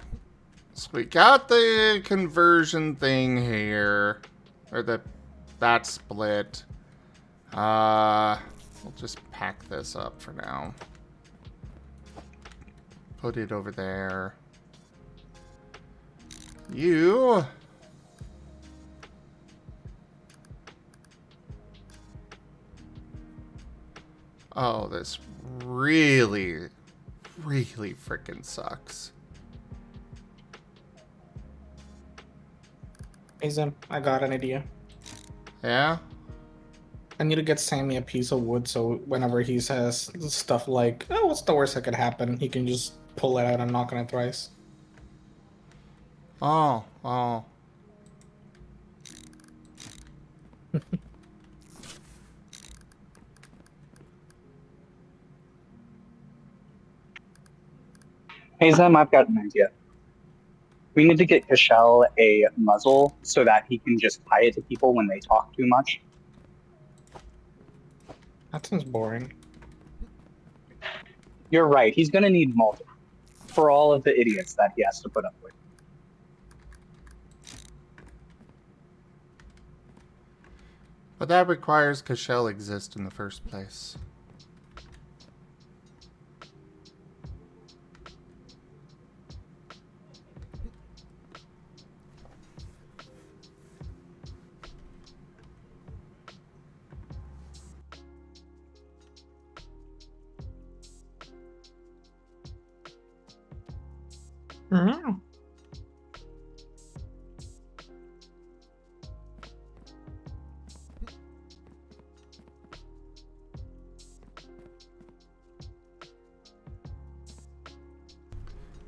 So we got the conversion thing here. Or that split. We'll just pack this up for now. Put it over there. You. Oh, this really, really freaking sucks. Hey Zim, I got an idea. Yeah? I need to get Sammy a piece of wood so whenever he says stuff like, oh, what's the worst that could happen? He can just pull it out and knock on it thrice. Oh, oh. Hey Zem, I've got an idea. We need to get Kashel a muzzle so that he can just tie it to people when they talk too much. That sounds boring. You're right, he's gonna need multiple for all of the idiots that he has to put up with. But that requires Kashel exist in the first place. Mm-hmm.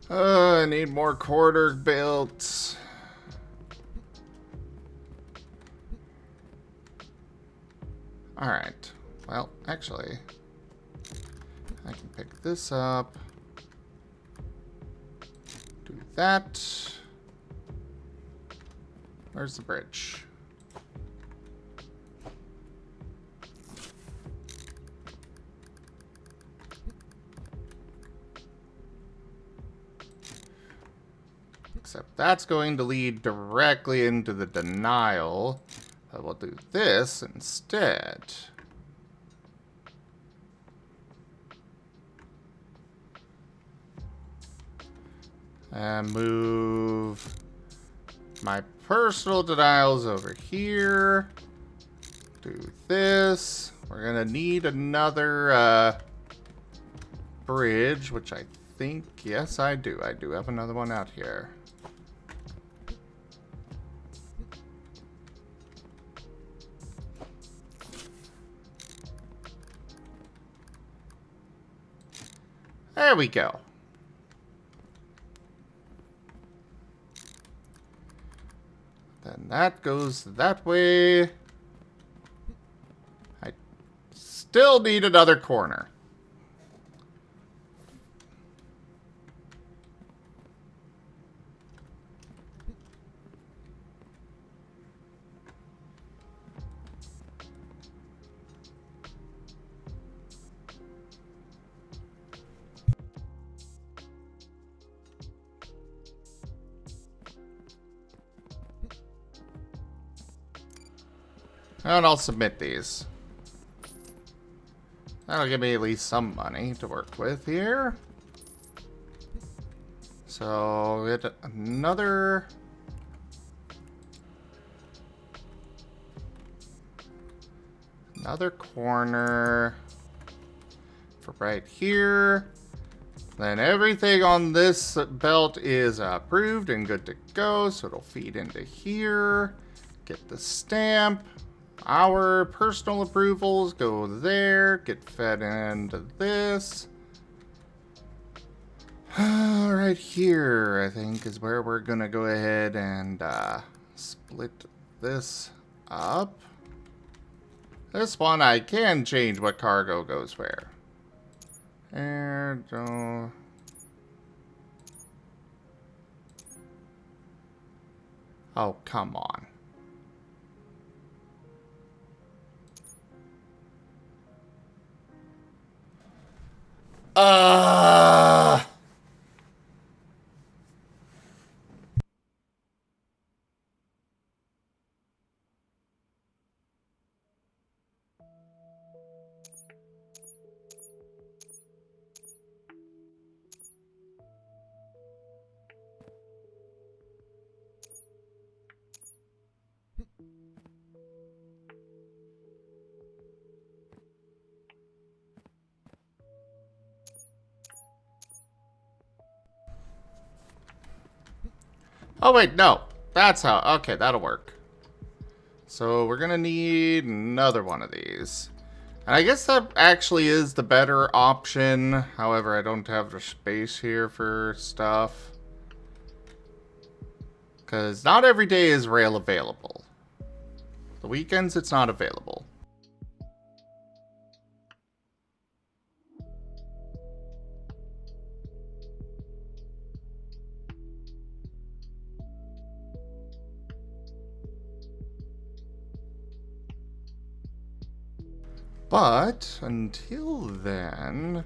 I need more quarter built. Alright. Well, actually, I can pick this up. Do that. Where's the bridge? Except that's going to lead directly into the denial. I will do this instead. And move my personal denials over here. Do this. We're gonna need another bridge, which I think, yes I do. I do have another one out here. There we go. Then that goes that way. I still need another corner. And I'll submit these. That'll give me at least some money to work with here. So, get another... Another corner for right here. Then everything on this belt is approved and good to go, so it'll feed into here. Get the stamp. Our personal approvals go there, get fed into this. Right here, I think, is where we're gonna go ahead and split this up. This one, I can change what cargo goes where. Oh, come on. Oh, wait, no. That's how... Okay, that'll work. So, we're gonna need another one of these. And I guess that actually is the better option. However, I don't have the space here for stuff. Because not every day is rail available. The weekends, it's not available. But until then,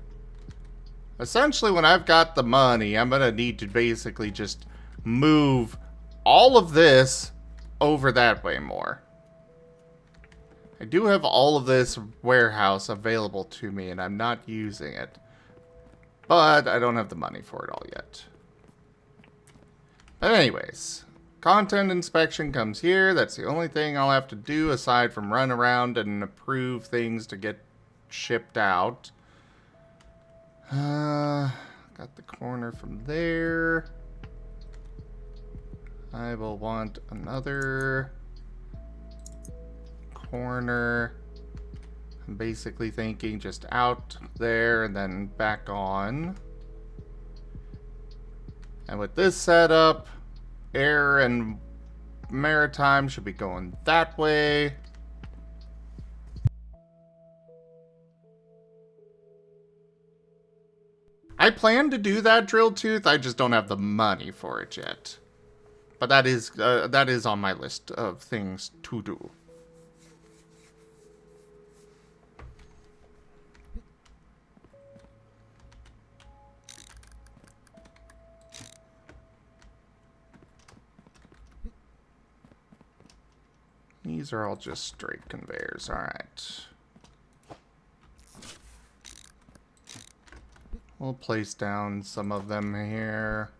essentially when I've got the money, I'm going to need to basically just move all of this over that way more. I do have all of this warehouse available to me and I'm not using it. But I don't have the money for it all yet. But anyways, content inspection comes here. That's the only thing I'll have to do aside from run around and approve things to get shipped out. Got the corner from there. I will want another corner. I'm basically thinking just out there and then back on. And with this setup, air and maritime should be going that way. I plan to do that drill tooth, I just don't have the money for it yet. But that is on my list of things to do. These are all just straight conveyors, alright. We'll place down some of them here.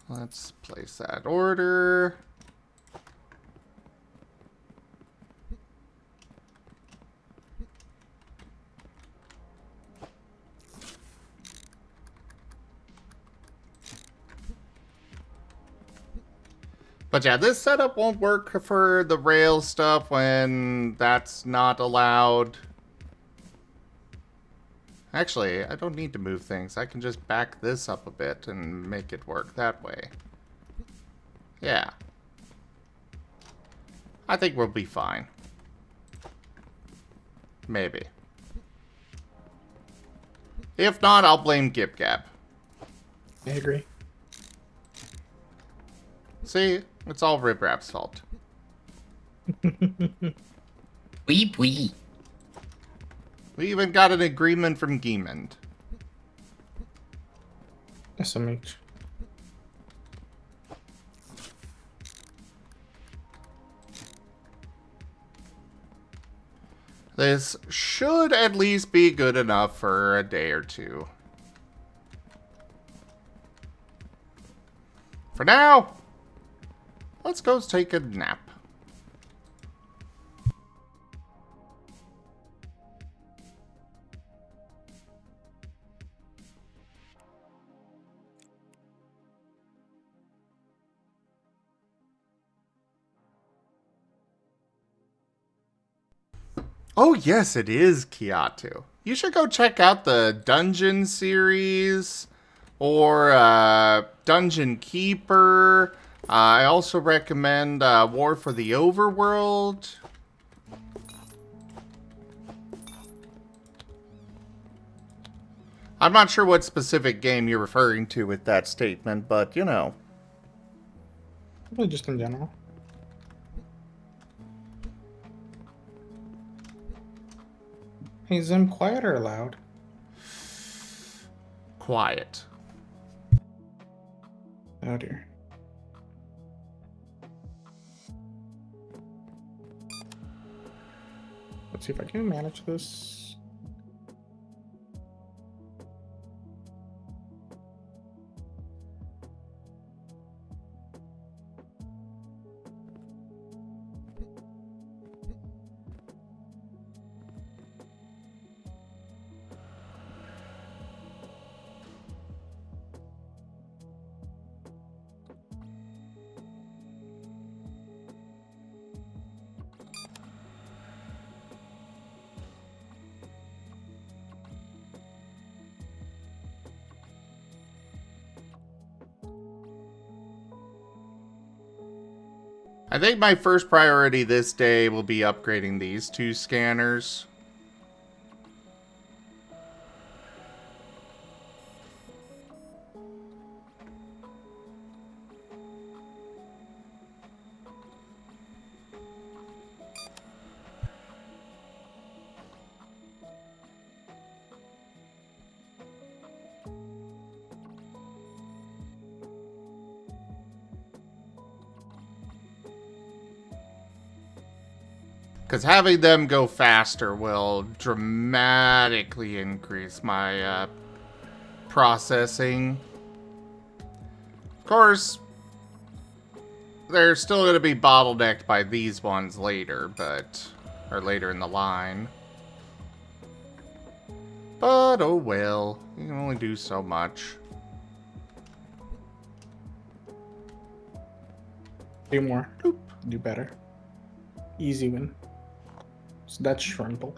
Let's place that order. But yeah, this setup won't work for the rail stuff when that's not allowed. Actually, I don't need to move things. I can just back this up a bit and make it work that way. Yeah. I think we'll be fine. Maybe. If not, I'll blame GibGab. I agree. See? It's all Riprap's fault. Wee wee. We even got an agreement from Giemond. SMH. This should at least be good enough for a day or two. For now, let's go take a nap. Oh yes, it is Kiatu. You should go check out the Dungeon series or Dungeon Keeper. I also recommend War for the Overworld. I'm not sure what specific game you're referring to with that statement, but you know. Probably just in general. Hey, Zim, quiet or loud? Quiet. Oh dear. Let's see if I can manage this. I think my first priority this day will be upgrading these two scanners. Because having them go faster will dramatically increase my processing. Of course, they're still going to be bottlenecked by these ones later, or later in the line. But oh well, you can only do so much. Do more. Do better. Easy win. So that's Shrimple.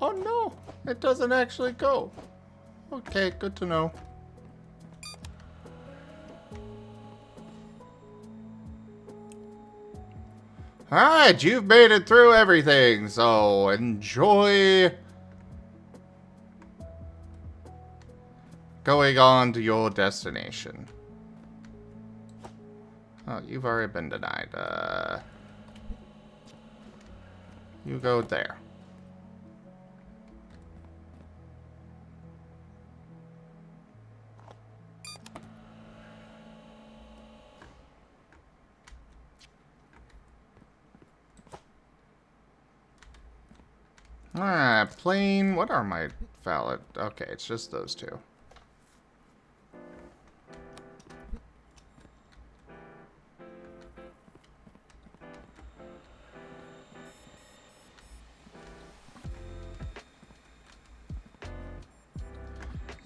Oh no, it doesn't actually go. Okay, good to know. Alright, you've made it through everything, so enjoy going on to your destination. Oh, you've already been denied. You go there. Plain. What are my valid? Okay, it's just those two.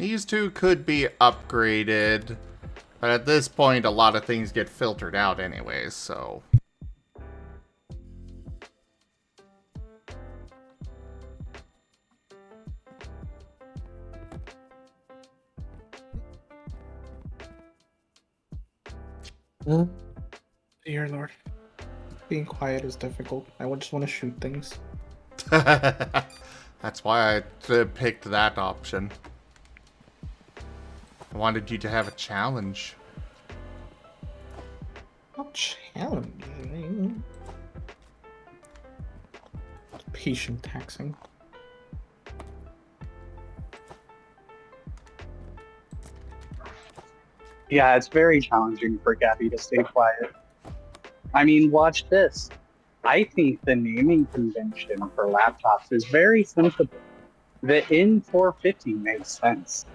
These two could be upgraded, but at this point, a lot of things get filtered out anyways, so... Dear Lord. Being quiet is difficult. I would just want to shoot things. That's why I picked that option. I wanted you to have a challenge. Not challenging. It's patient taxing. Yeah, it's very challenging for Gabby to stay quiet. I mean, watch this. I think the naming convention for laptops is very sensible. The N450 makes sense.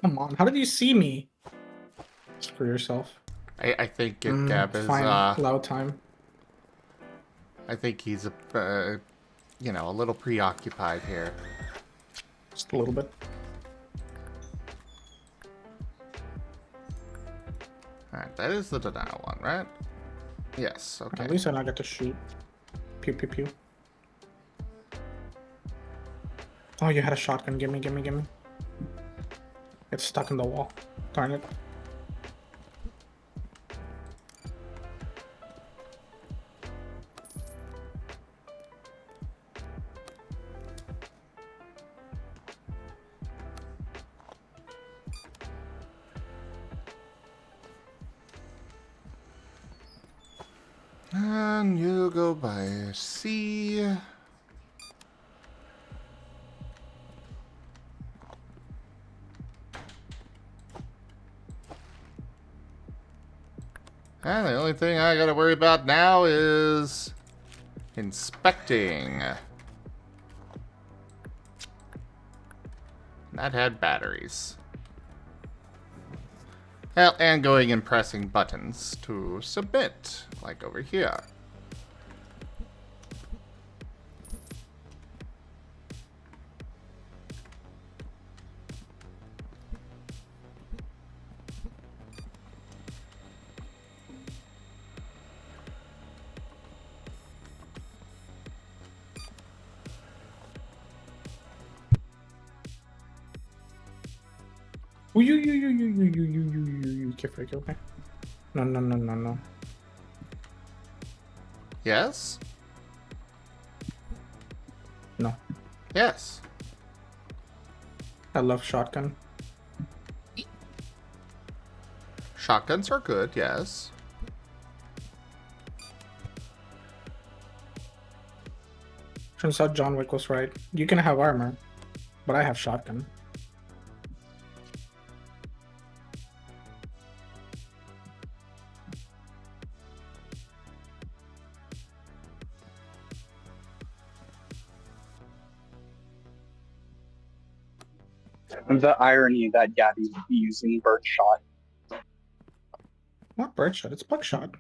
Come on, how did you see me? Screw yourself. I think Gab is, Fine, loud time. I think he's, you know, a little preoccupied here. Just a little bit. Alright, that is the denial one, right? Yes, okay. At least I not get to shoot. Pew pew pew. Oh, you had a shotgun. Gimme, gimme, gimme. It's stuck in the wall. Darn it. And you go by C. And the only thing I gotta worry about now is inspecting. That had batteries. Well, and going and pressing buttons to submit, like over here. Oh, you, careful, okay? No, no, no, no, no. Yes? No. Yes. I love shotgun. Shotguns are good, yes. Turns out John Wick was right. You can have armor, but I have shotgun. The irony that Gabby's using birdshot. Not birdshot, it's buckshot.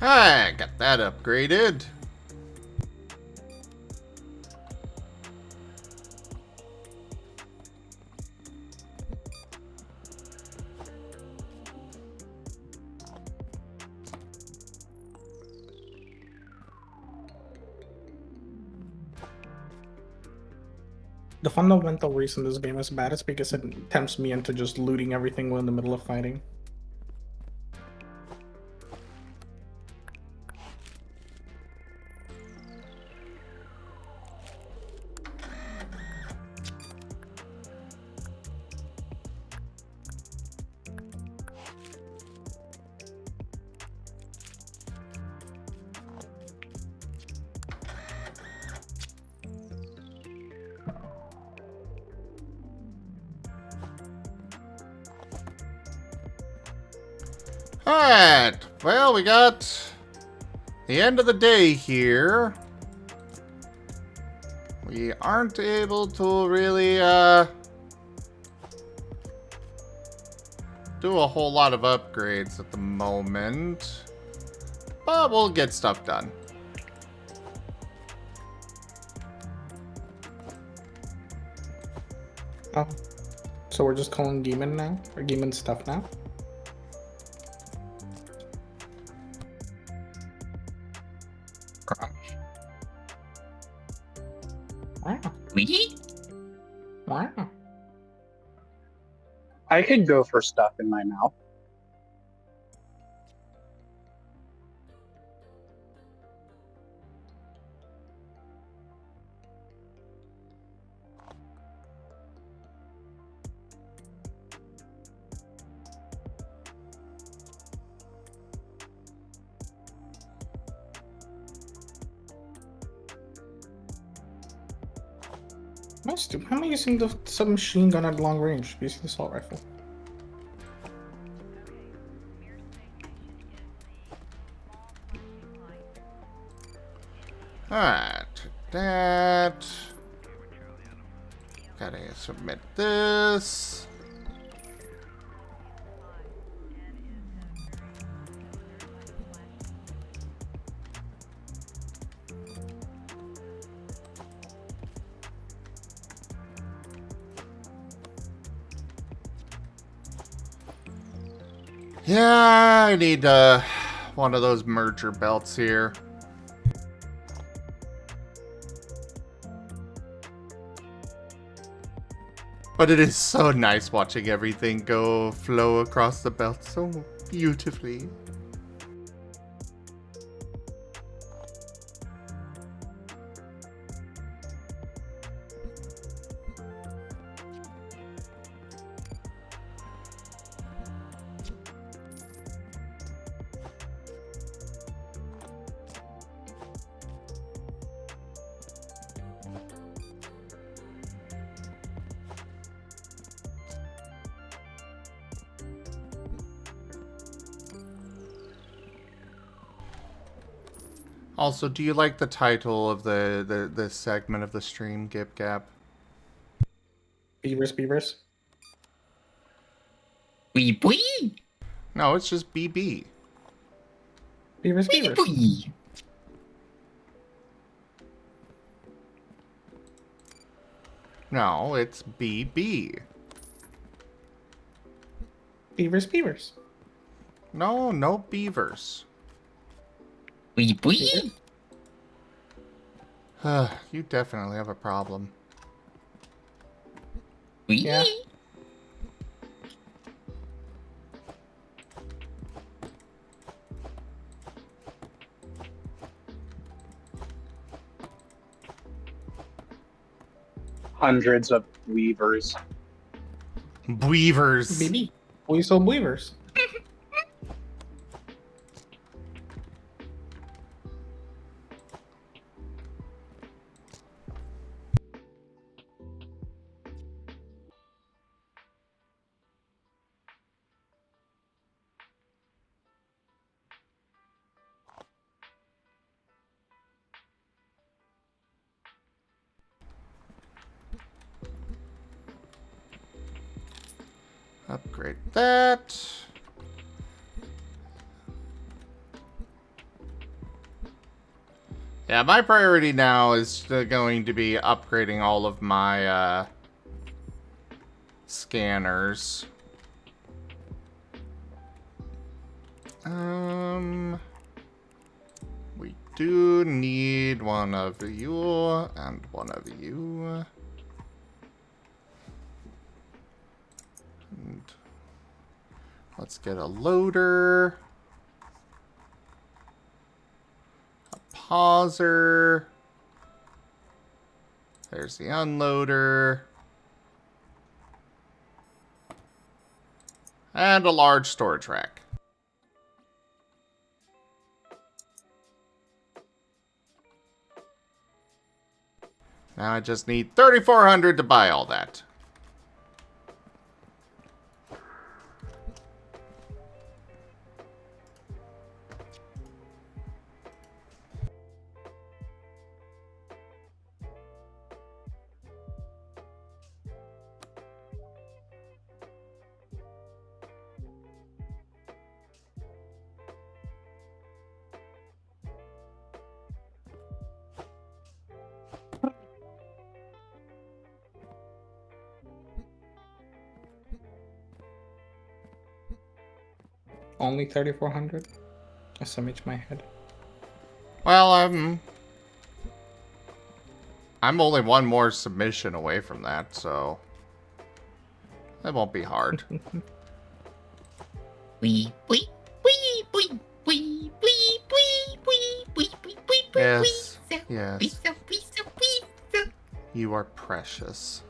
I got that upgraded. The fundamental reason this game is bad is because it tempts me into just looting everything while in the middle of fighting. Alright, well, we got the end of the day here. We aren't able to really, do a whole lot of upgrades at the moment. But we'll get stuff done. Oh. So we're just calling Demon now? Or Demon stuff now? Wow. We? Wow. I could go for stuff in my mouth. How am I using the submachine gun at long range? Using the assault rifle. Alright, that. Gotta submit this. Yeah, I need one of those merger belts here. But it is so nice watching everything flow across the belt so beautifully. Also, do you like the title of the segment of the stream, Gib Gab? Beavers. We. No, it's just BB. Beavers. We. No, it's BB. Beavers. No, no beavers. We. You definitely have a problem. We. Yeah. Hundreds of weavers. Beavers. BB. We sold Beavers. Upgrade that. Yeah, my priority now is going to be upgrading all of my scanners. We do need one of you and one of you. And let's get a loader. A pauser. There's the unloader. And a large storage rack. Now I just need 3,400 to buy all that. Only 3,400. SMH my head. Well, I'm only one more submission away from that, so that won't be hard. Wee, wee, wee, wee, wee, wee, wee, wee, wee, wee, wee, Yes, wee, yes. wee, wee, wee, wee. You are precious.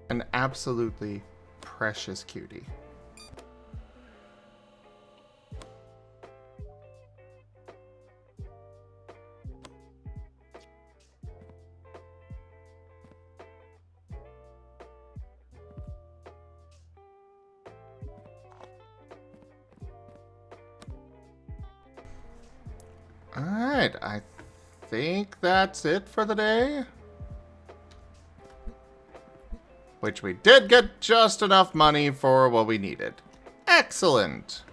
An absolutely precious cutie. Alright, I think that's it for the day. Which we did get just enough money for what we needed. Excellent!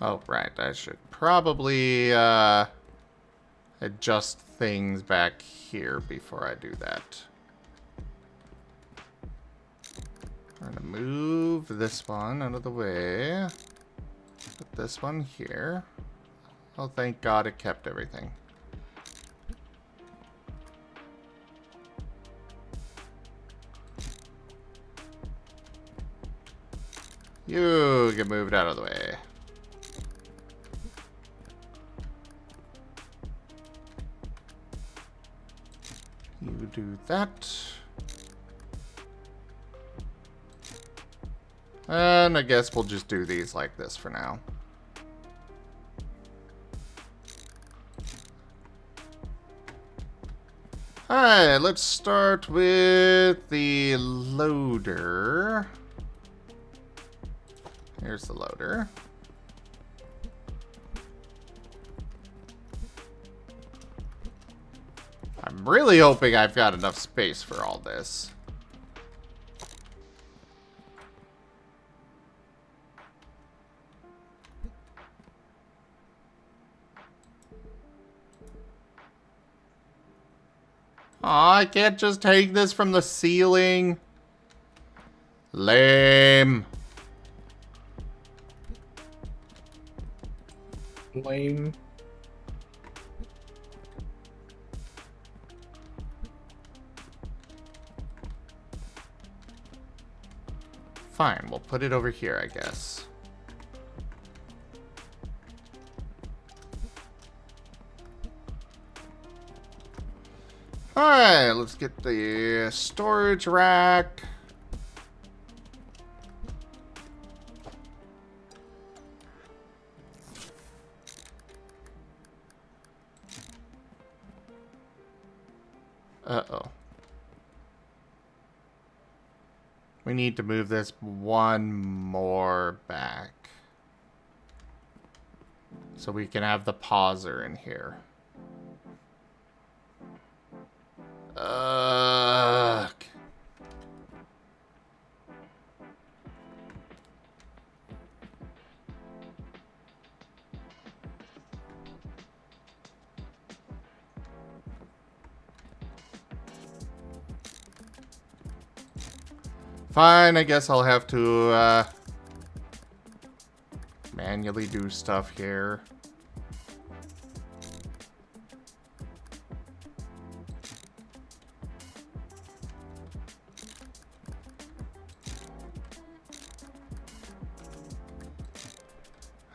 Oh, right. I should probably adjust things back here before I do that. I'm gonna move this one out of the way. Put this one here. Oh, thank God it kept everything. You get moved out of the way. You do that. And I guess we'll just do these like this for now. Alright, let's start with the loader. Here's the loader. I'm really hoping I've got enough space for all this. Aw, I can't just take this from the ceiling. Lame. Lame. Fine, we'll put it over here, I guess. Alright, let's get the storage rack. Uh-oh. We need to move this one more back. So we can have the pauser in here. Ugh. Fine, I guess I'll have to manually do stuff here.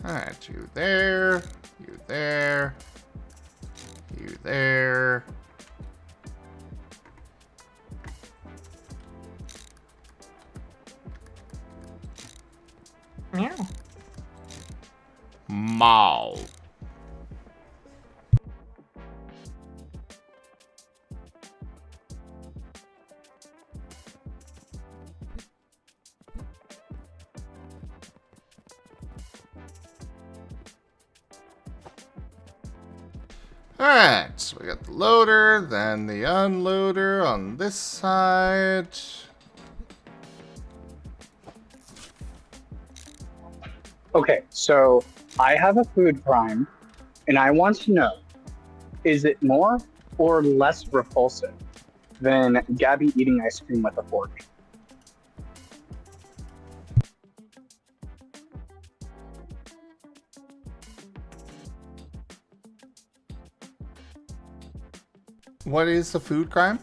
Alright, you there, you there, you there. Meow. Mow. Alright, so we got the loader, then the unloader on this side. Okay, so I have a food crime, and I want to know, is it more or less repulsive than Gabby eating ice cream with a fork? What is the food crime?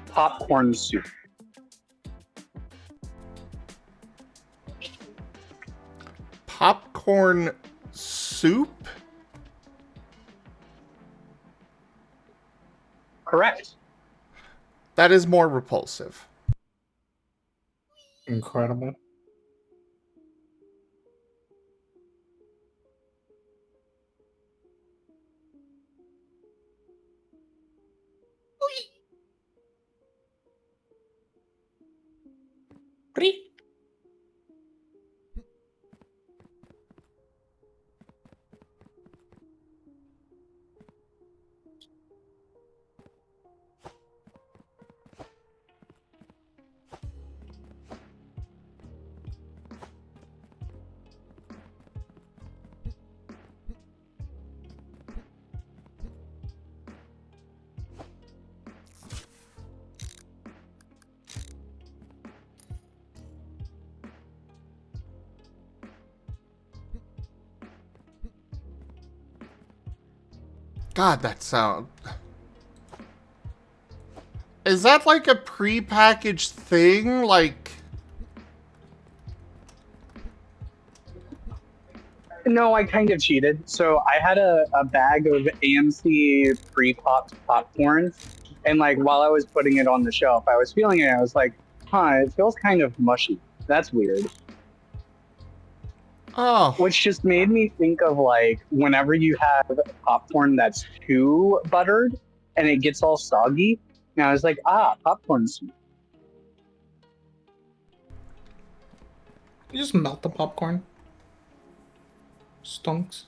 Popcorn soup. Popcorn soup? Correct. That is more repulsive. Incredible. Free. God, that sound... Is that like a pre-packaged thing? Like... No, I kind of cheated. So I had a bag of AMC pre-popped popcorn, and like while I was putting it on the shelf, I was feeling it. I was like, huh, it feels kind of mushy. That's weird. Oh. Which just made me think of like whenever you have popcorn that's too buttered and it gets all soggy. And I was like, popcorn soup. You just melt the popcorn. Stonks.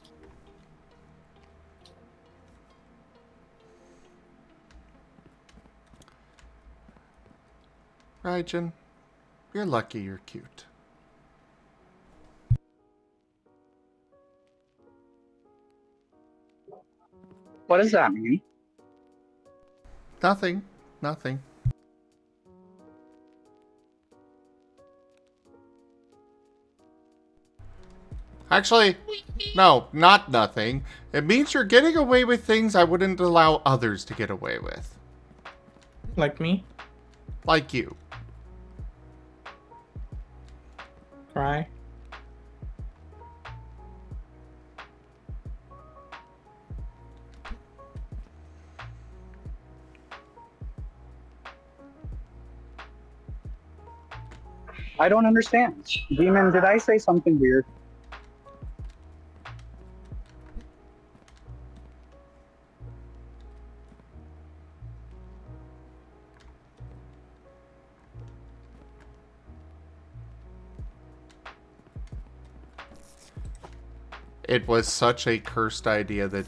Raijin, you're lucky you're cute. What does that mean? Nothing. Nothing. Actually, no, not nothing. It means you're getting away with things I wouldn't allow others to get away with. Like me? Like you. Cry. I don't understand. Demon, did I say something weird? It was such a cursed idea that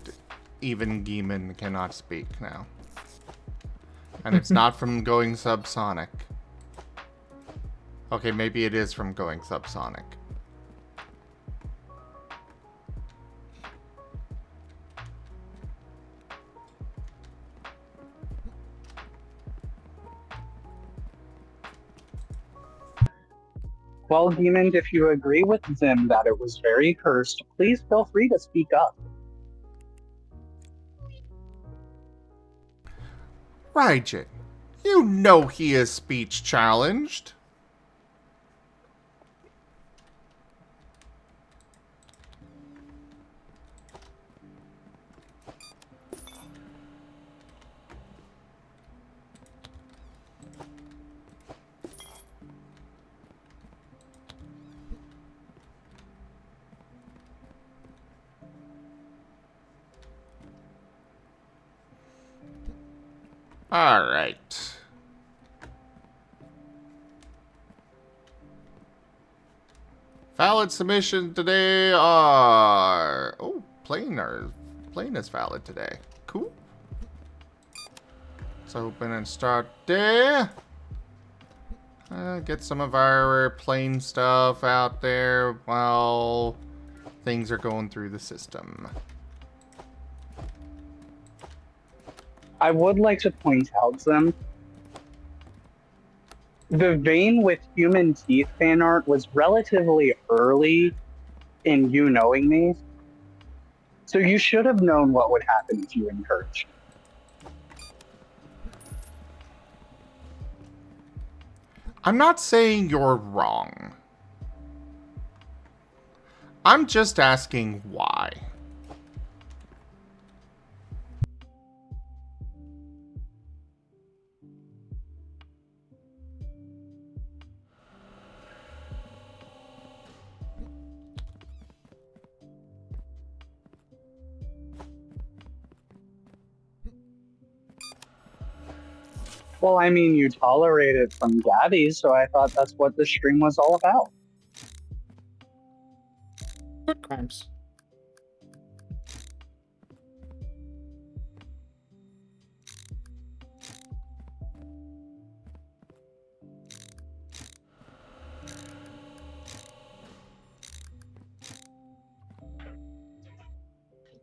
even Geeman cannot speak now. And it's not from going subsonic. Okay, maybe it is from going subsonic. Well, Demon, if you agree with Zim that it was very cursed, please feel free to speak up. Raijin, you know he is speech challenged. All right. Valid submission today are... Oh, plane is valid today. Cool. Let's open and start there. Get some of our plane stuff out there while things are going through the system. I would like to point out them. The vein with human teeth fan art was relatively early in you knowing me. So you should have known what would happen if you encouraged. I'm not saying you're wrong. I'm just asking why. Well, I mean, you tolerate it from Gabby, so I thought that's what the stream was all about. Food crimes.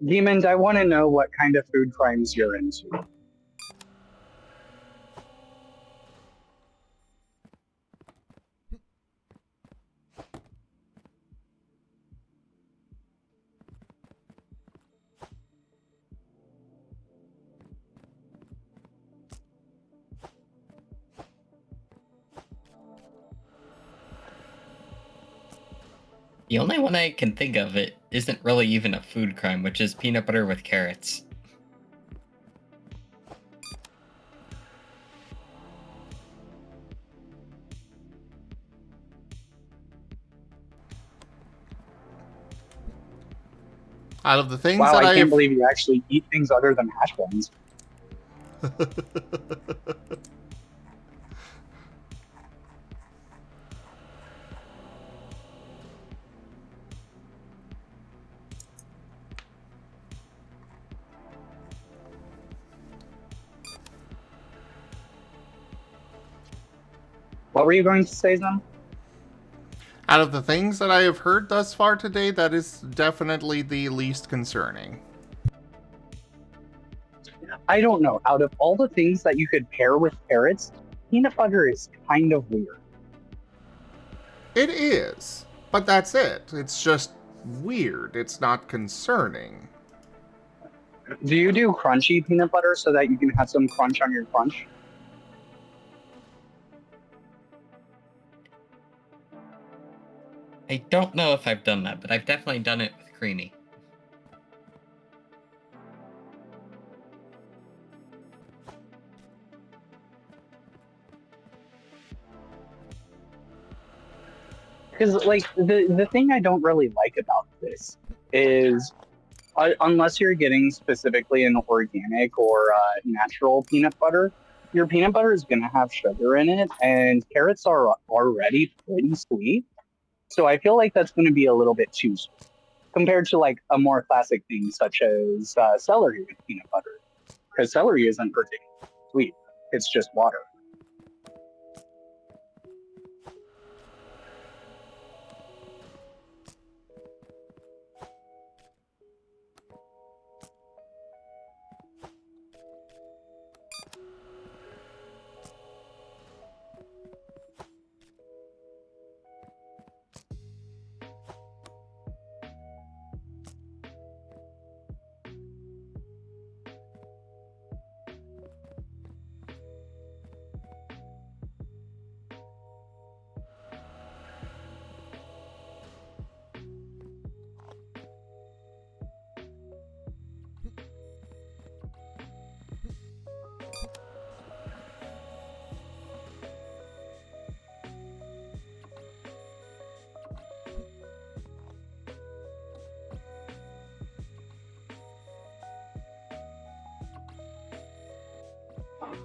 Demons, I want to know what kind of food crimes you're into. The only one I can think of it isn't really even a food crime, which is peanut butter with carrots. Out of the things Wow, that I can't believe you actually eat things other than hash browns. What were you going to say, Zem? Out of the things that I have heard thus far today, that is definitely the least concerning. I don't know. Out of all the things that you could pair with carrots, peanut butter is kind of weird. It is, but that's it. It's just weird. It's not concerning. Do you do crunchy peanut butter so that you can have some crunch on your crunch? I don't know if I've done that, but I've definitely done it with creamy. Because, like, the thing I don't really like about this is, unless you're getting specifically an organic or natural peanut butter, your peanut butter is going to have sugar in it, and carrots are already pretty sweet. So I feel like that's going to be a little bit too sweet compared to like a more classic thing such as celery with peanut butter, because celery isn't particularly sweet; it's just water.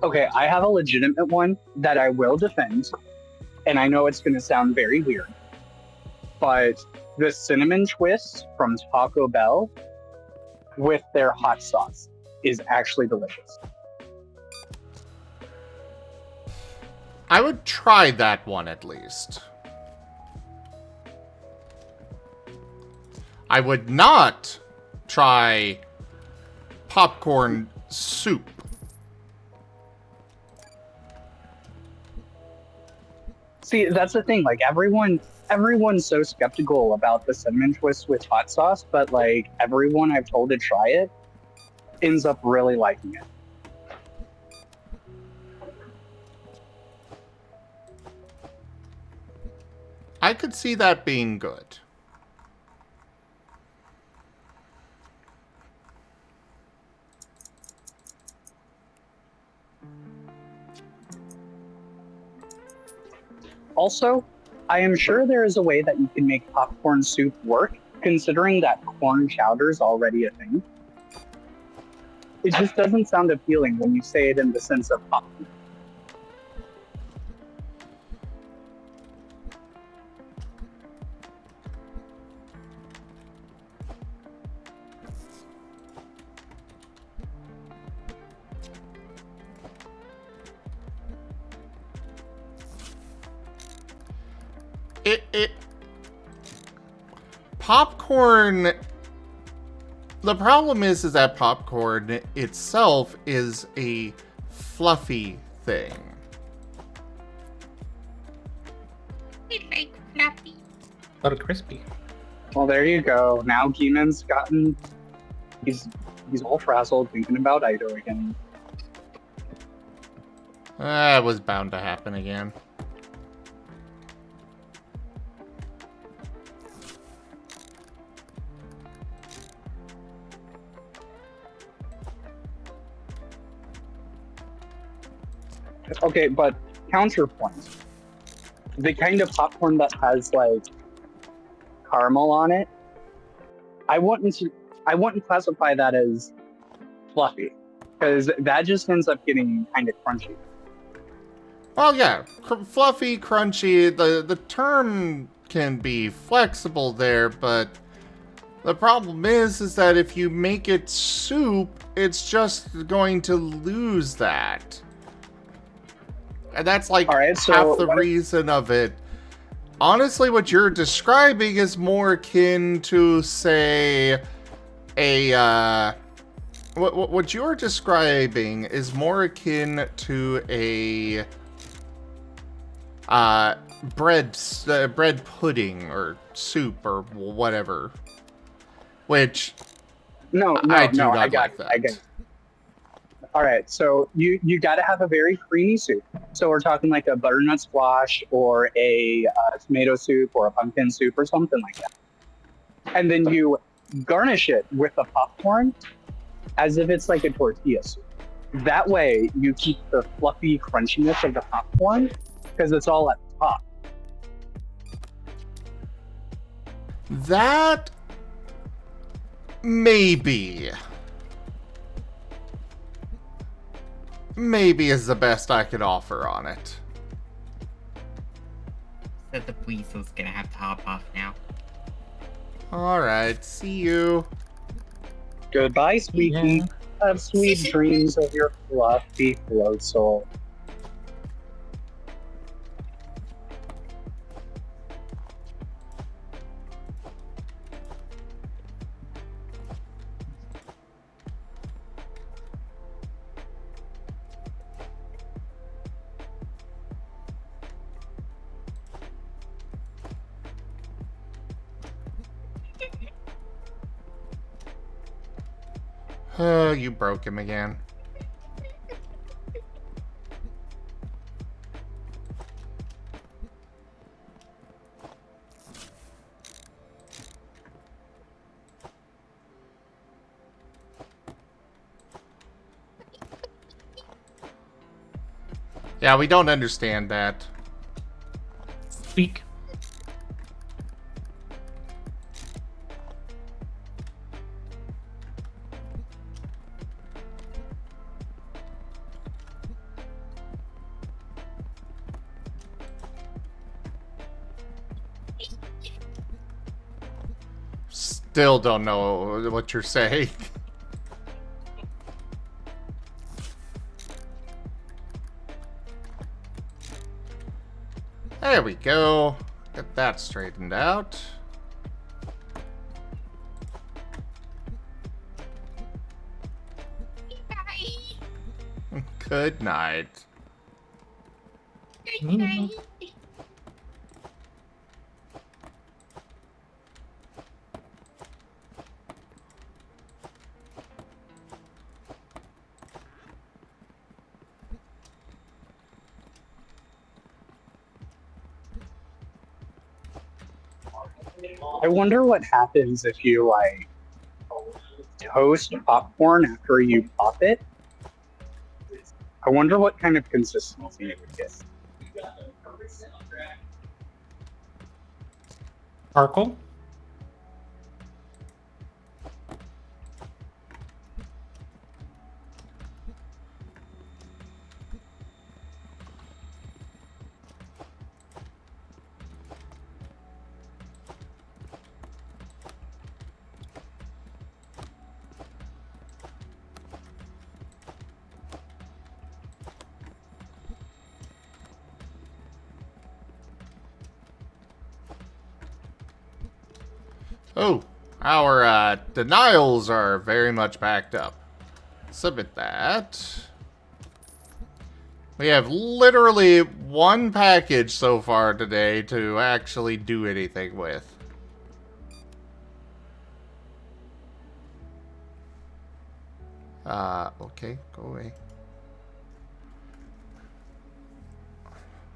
Okay, I have a legitimate one that I will defend, and I know it's going to sound very weird. but the cinnamon twist from Taco Bell with their hot sauce is actually delicious. I would try that one at least. I would not try popcorn soup. See, that's the thing. Like everyone's so skeptical about the cinnamon twist with hot sauce, but like everyone I've told to try it ends up really liking it. I could see that being good. Also, I am sure there is a way that you can make popcorn soup work, considering that corn chowder is already a thing. It just doesn't sound appealing when you say it in the sense of popcorn. Popcorn. The problem is that popcorn itself is a fluffy thing. I like fluffy. But crispy. Well, there you go. Now Keenan's gotten... He's all frazzled thinking about Ido again. That was bound to happen again. Okay, but counterpoint. The kind of popcorn that has like caramel on it, I wouldn't classify that as fluffy, because that just ends up getting kind of crunchy. Well, yeah, fluffy, crunchy. The term can be flexible there, but the problem is that if you make it soup, it's just going to lose that. And that's like Alright, so half the reason of it. Honestly, what you're describing is more akin to, say, what you're describing is more akin to a bread pudding or soup or whatever. Which I do not like that. I get it. All right, so you got to have a very creamy soup. So we're talking like a butternut squash or a tomato soup or a pumpkin soup or something like that. And then you garnish it with the popcorn as if it's like a tortilla soup. That way you keep the fluffy crunchiness of the popcorn because it's all at the top. That maybe is the best I could offer on it. Said the weasel's gonna have to hop off now. Alright, see you. Goodbye, Squeaky. Yeah. Have sweet dreams of your fluffy float soul. Oh, you broke him again. Yeah, we don't understand that. Speak. still don't know what you're saying. There we go. Get that straightened out. Good night. I wonder what happens if you like toast popcorn after you pop it. I wonder what kind of consistency it would get. Sparkle? Oh, our denials are very much backed up. Submit that. We have literally one package so far today to actually do anything with. Okay, go away.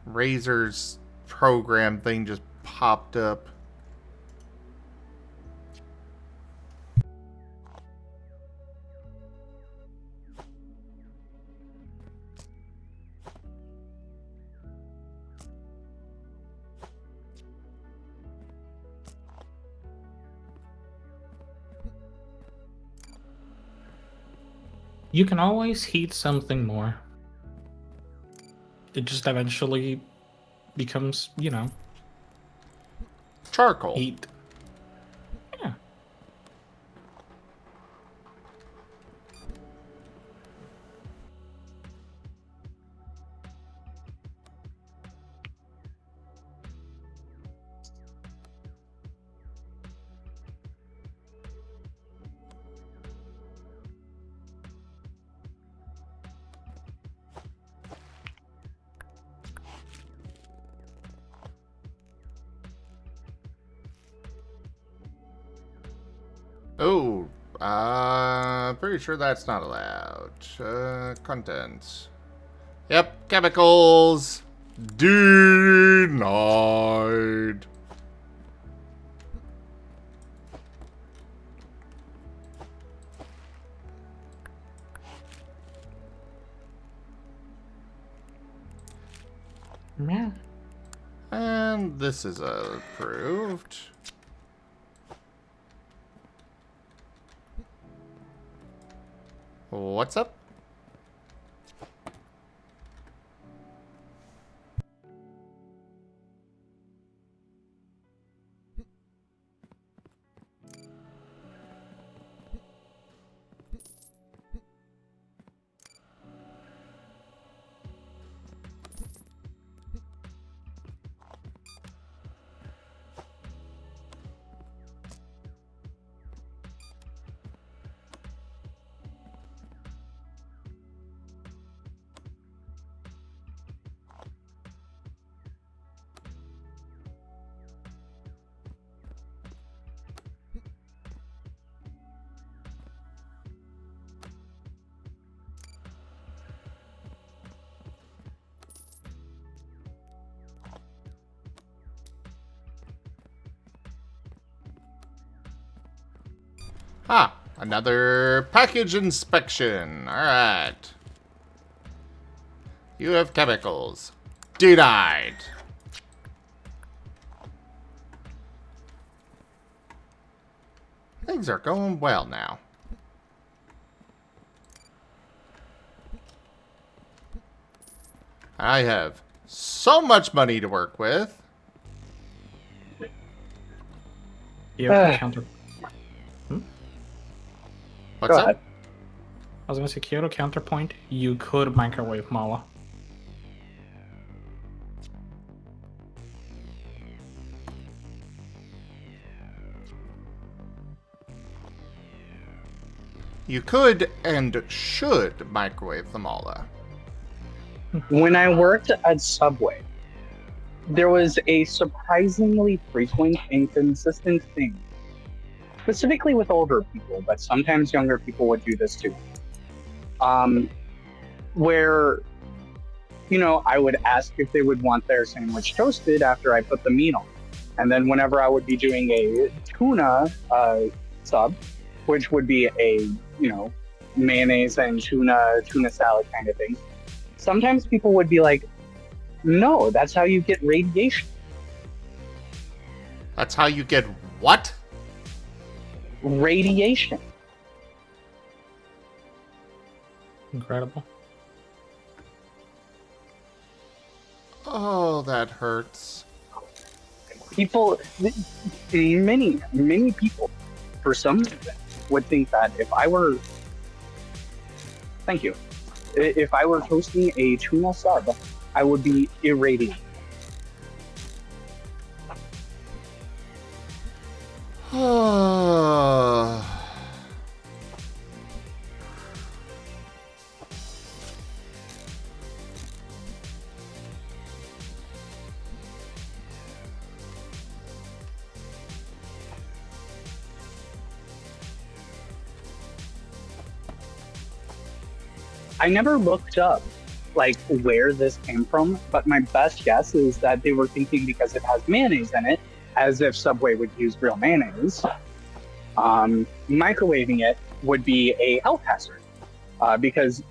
Razor's program thing just popped up. You can always heat something more. It just eventually becomes, you know, Charcoal. heat. Yeah. Oh, pretty sure that's not allowed. Contents. Yep, chemicals. Denied. Yeah. And this is approved. What's up? Ah, another package inspection. Alright. You have chemicals. Denied. Things are going well now. I have so much money to work with. You have to counter. What's Go up? ahead. I was gonna say Kyoto counterpoint. You could microwave mala. You could and should microwave the mala. When I worked at Subway, there was a surprisingly frequent and consistent thing, specifically with older people, but sometimes younger people would do this too. Where, I would ask if they would want their sandwich toasted after I put the meat on. And then whenever I would be doing a tuna sub, which would be a, mayonnaise and tuna salad kind of thing, sometimes people would be like, no, that's how you get radiation. That's how you get what? Radiation. Incredible. Oh, that hurts. People, many people, for some reason, would think that thank you, if I were toasting a tuna sub, I would be irradiated. I never looked up like where this came from, but my best guess is that they were thinking because it has mayonnaise in it, as if Subway would use real mayonnaise. Microwaving it would be a health hazard because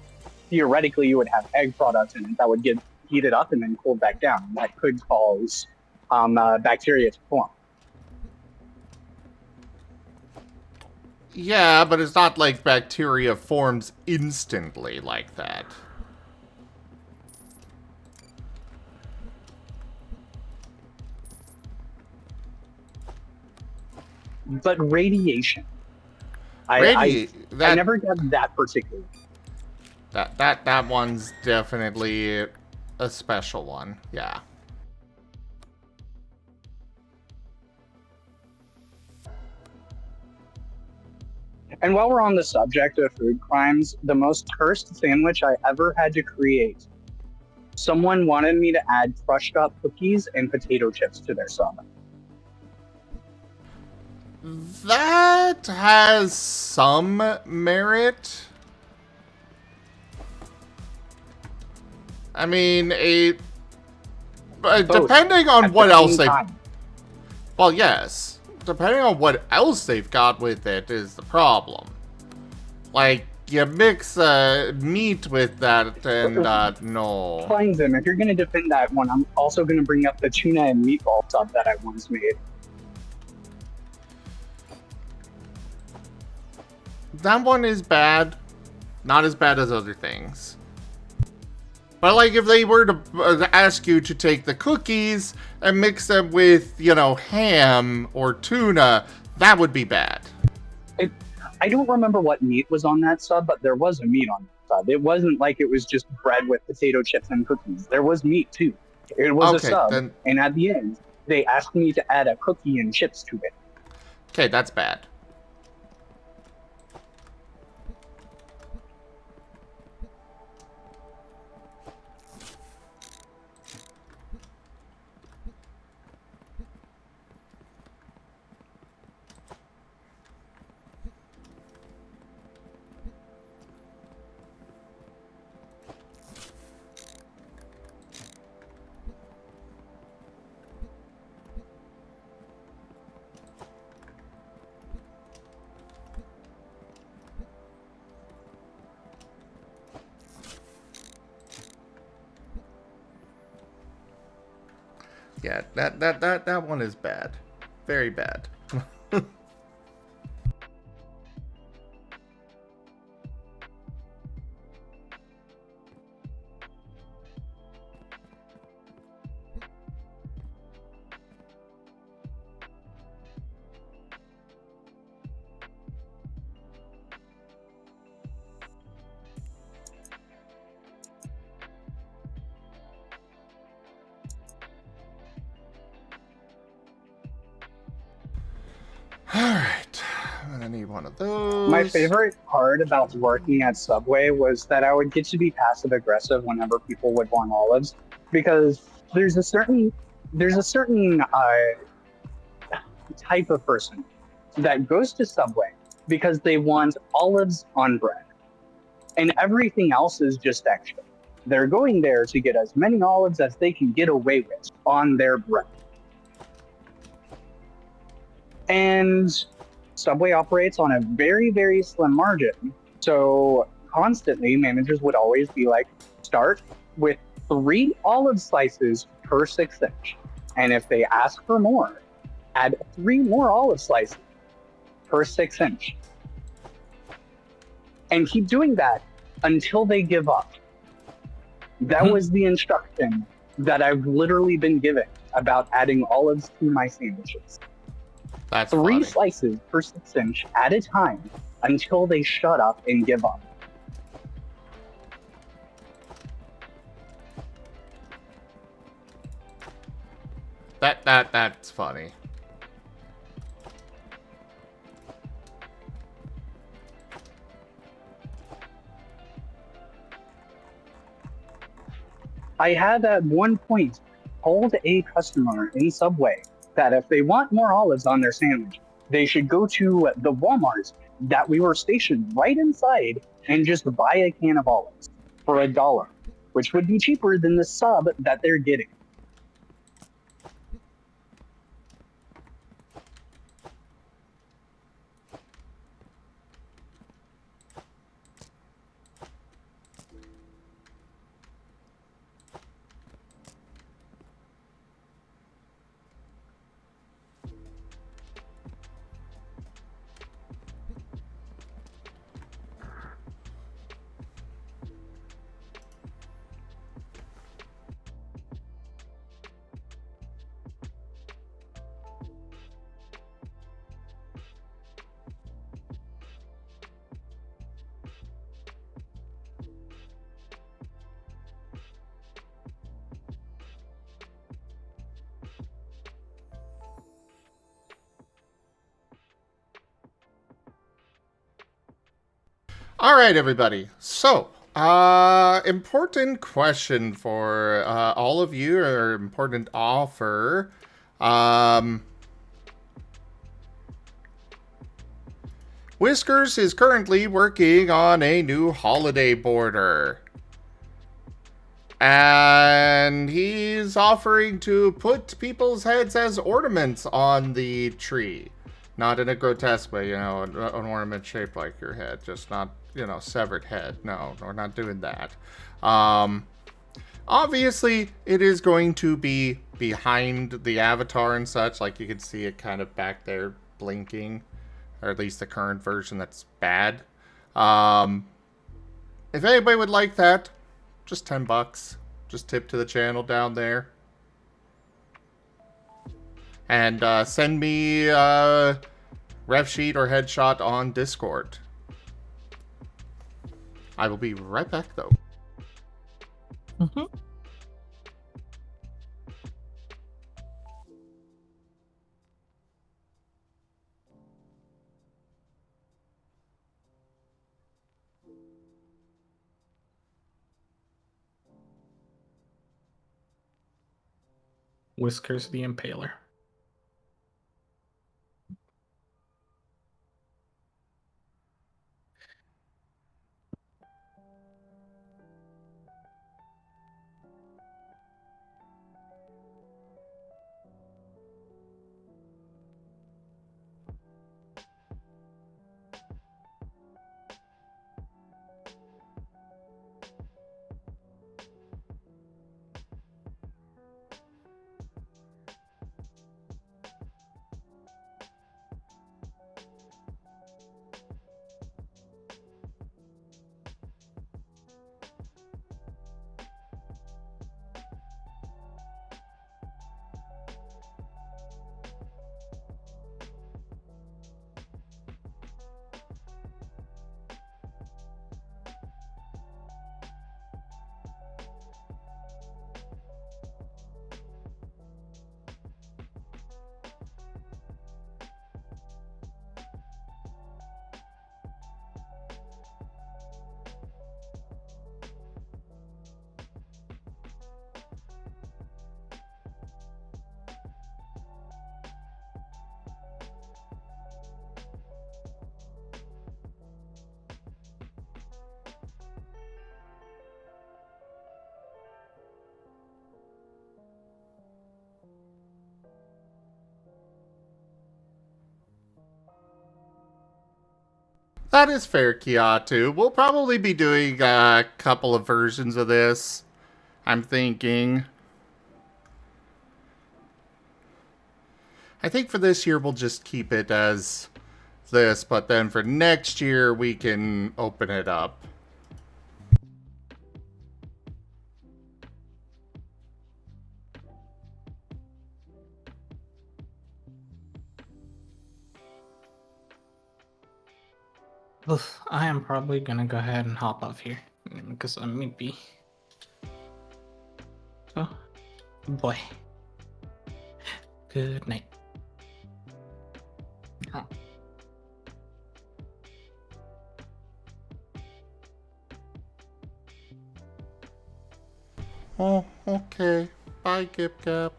theoretically you would have egg products in it that would get heated up and then cooled back down. That could cause bacteria to form. Yeah, but it's not like bacteria forms instantly like that. But radiation. Radi- I never got that particular. That one's definitely a special one. Yeah. And while we're on the subject of food crimes, the most cursed sandwich I ever had to create. Someone wanted me to add crushed up cookies and potato chips to their sub. That has some merit. I mean, Both depending on at what the else same they... time. Well, yes. Depending on what else they've got with it is the problem. Like, you mix meat with that and, no. Fine, Zim, if you're going to defend that one, I'm also going to bring up the tuna and meatball sub that I once made. That one is bad. Not as bad as other things. But, like, if they were to ask you to take the cookies and mix them with, ham or tuna, that would be bad. I don't remember what meat was on that sub, but there was a meat on that sub. It wasn't like it was just bread with potato chips and cookies. There was meat, too. It was a sub, and at the end, they asked me to add a cookie and chips to it. Okay, that's bad. Yeah, that one is bad. Very bad. me one of those. My favorite part about working at Subway was that I would get to be passive aggressive whenever people would want olives, because there's a certain type of person that goes to Subway because they want olives on bread, and everything else is just extra. They're going there to get as many olives as they can get away with on their bread. And Subway operates on a very, very slim margin. So constantly, managers would always be like, start with 3 olive slices per 6 inch. And if they ask for more, add 3 more olive slices per 6 inch. And keep doing that until they give up. That was the instruction that I've literally been given about adding olives to my sandwiches. That's 3 funny. slices per 6 inch at a time until they shut up and give up. That's funny. I had at one point told a customer in Subway that if they want more olives on their sandwich, they should go to the Walmart that we were stationed right inside and just buy a can of olives for $1, which would be cheaper than the sub that they're getting. All right, everybody. So, important question for all of you, or important offer. Whiskers is currently working on a new holiday border. And he's offering to put people's heads as ornaments on the tree. Not in a grotesque way, you know, an ornament shaped like your head. Just not, you know, severed head. No, we're not doing that. Obviously, it is going to be behind the avatar and such. Like, you can see it kind of back there blinking. Or at least the current version that's bad. If anybody would like that, just $10. Just tip to the channel down there. And send me ref sheet or headshot on Discord. I will be right back, though. Whiskers the Impaler. That is fair, Kiatu. We'll probably be doing a couple of versions of this, I'm thinking. I think for this year we'll just keep it as this, but then for next year we can open it up. Oof, I am probably gonna go ahead and hop off here because I'm sleepy. Oh boy. Good night. Oh. Oh, okay. Bye, Gip Gap.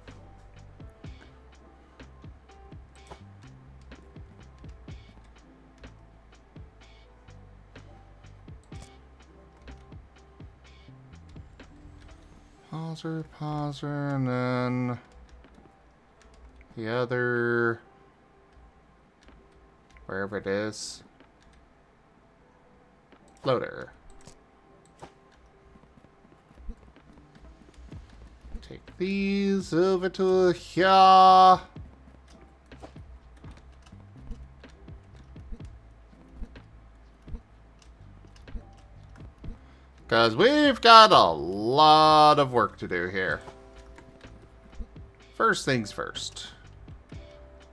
Pauser, and then the other, wherever it is, loader. Take these over to here. Because we've got a lot of work to do here. First things first.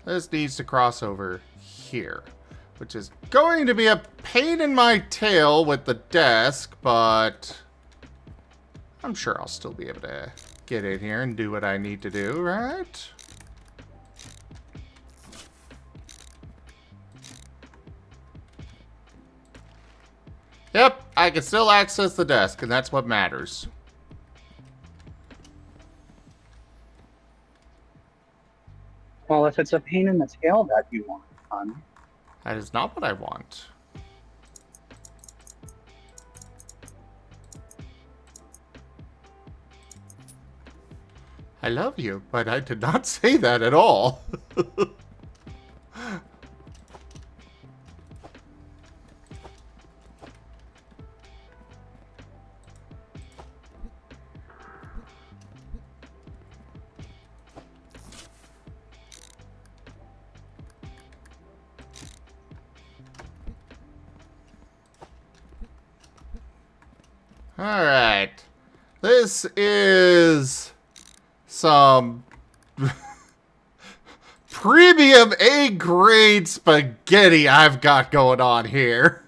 This needs to cross over here, which is going to be a pain in my tail with the desk, but I'm sure I'll still be able to get in here and do what I need to do, right? Yep, I can still access the desk, and that's what matters. Well, if it's a pain in the tail that you want, That is not what I want. I love you, but I did not say that at all. Alright. This is some premium A-grade spaghetti I've got going on here.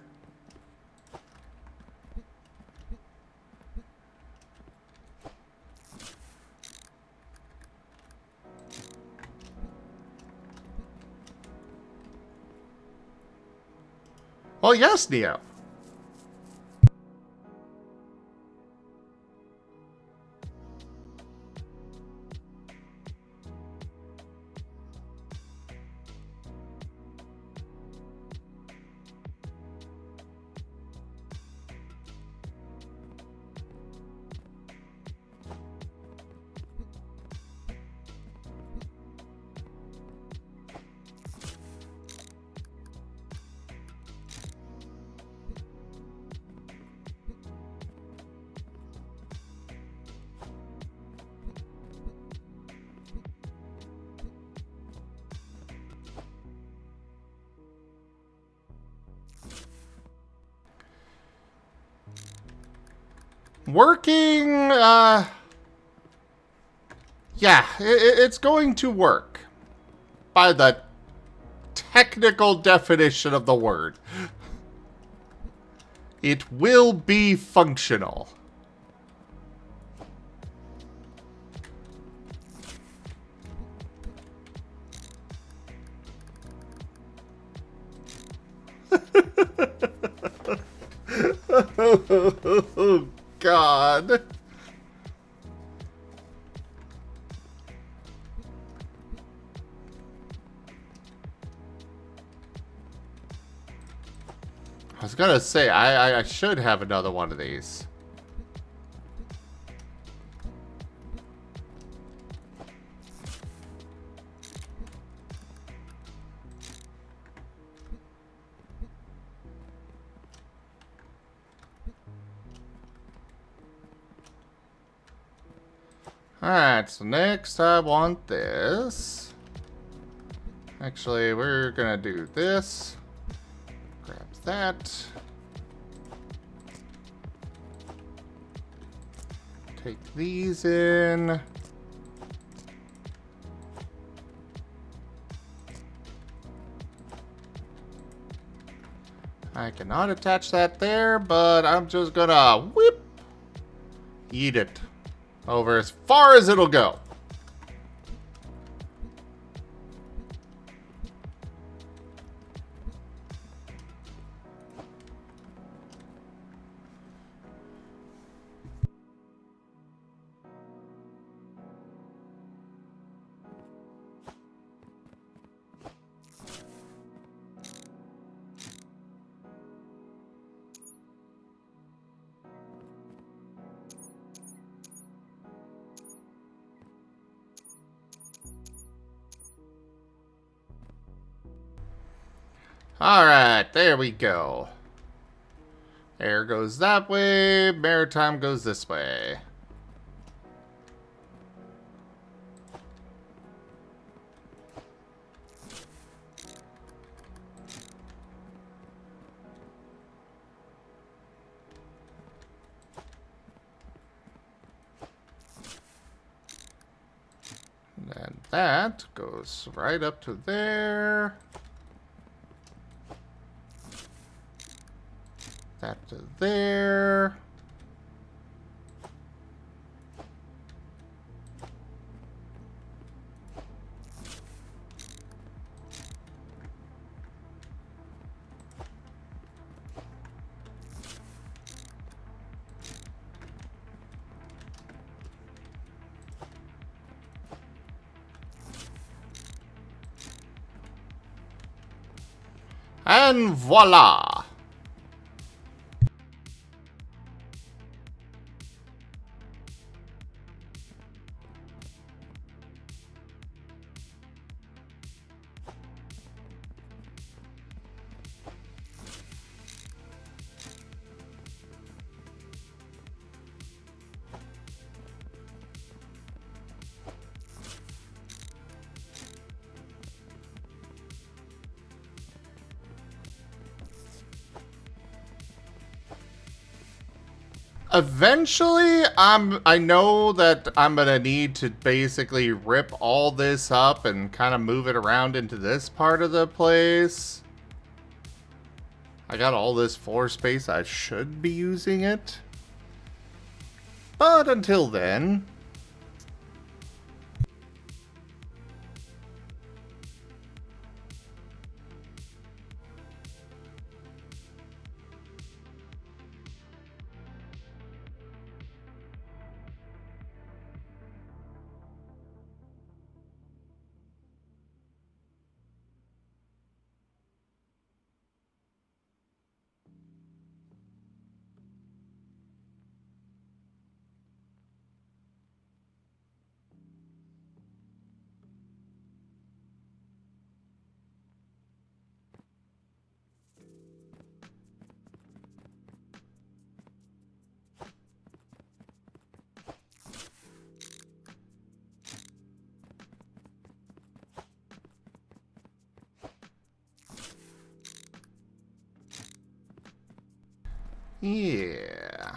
Well, yes, Neo. Working, yeah, it's going to work. By the technical definition of the word. It will be functional. Oh, God. I was gonna say, I should have another one of these. Alright, so next I want this. Actually, we're gonna do this. Grab that. Take these in. I cannot attach that there, but I'm just gonna whip, eat it over as far as it'll go. Alright, there we go. Air goes that way, maritime goes this way. And that goes right up to there. That to there. And voila! Eventually, I know that I'm gonna need to basically rip all this up and kind of move it around into this part of the place. I got all this floor space, I should be using it. But until then... yeah.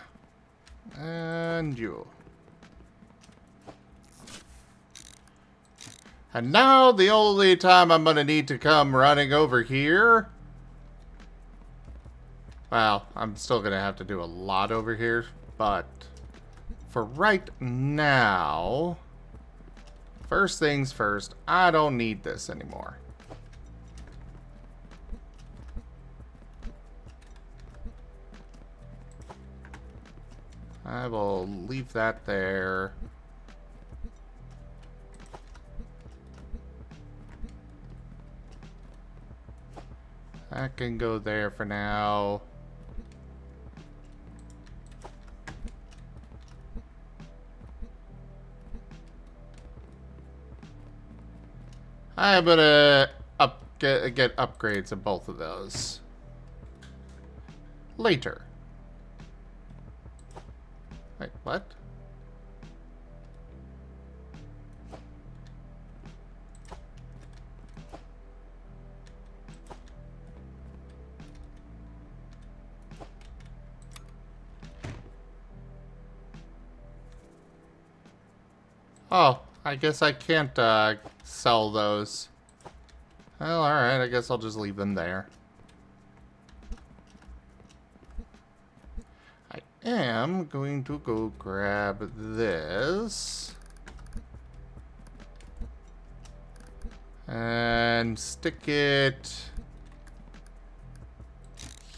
And you. And now the only time I'm gonna need to come running over here... Well, I'm still gonna have to do a lot over here, but... For right now... First things first, I don't need this anymore. I will leave that there. That can go there for now. I'm gonna get upgrades of both of those later. Wait, what? Oh, I guess I can't sell those. Well, alright, I guess I'll just leave them there. I am going to go grab this. And stick it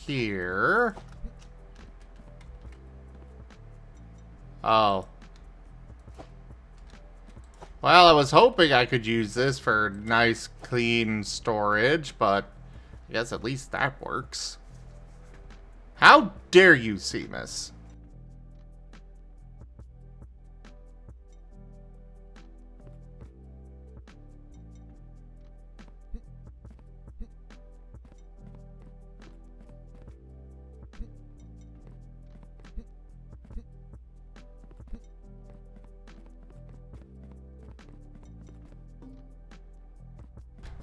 here. Oh. Well, I was hoping I could use this for nice, clean storage, but I guess at least that works. How dare you, Seamus?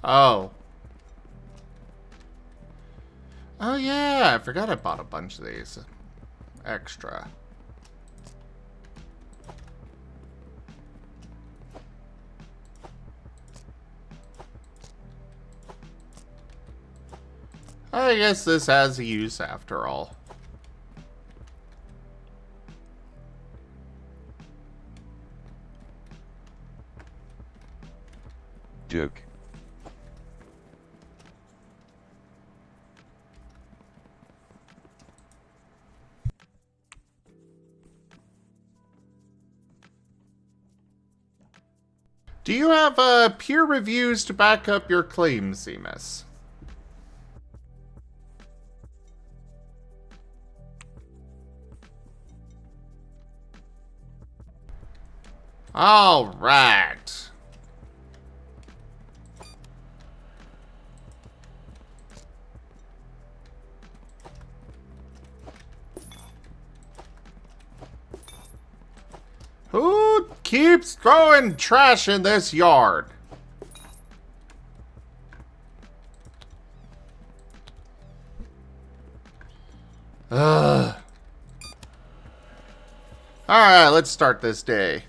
Oh. Oh yeah, I forgot I bought a bunch of these. Extra. I guess this has a use after all. Joke. Do you have peer reviews to back up your claims, Seamus? All right. Who keeps throwing trash in this yard? Ugh. Alright, let's start this day.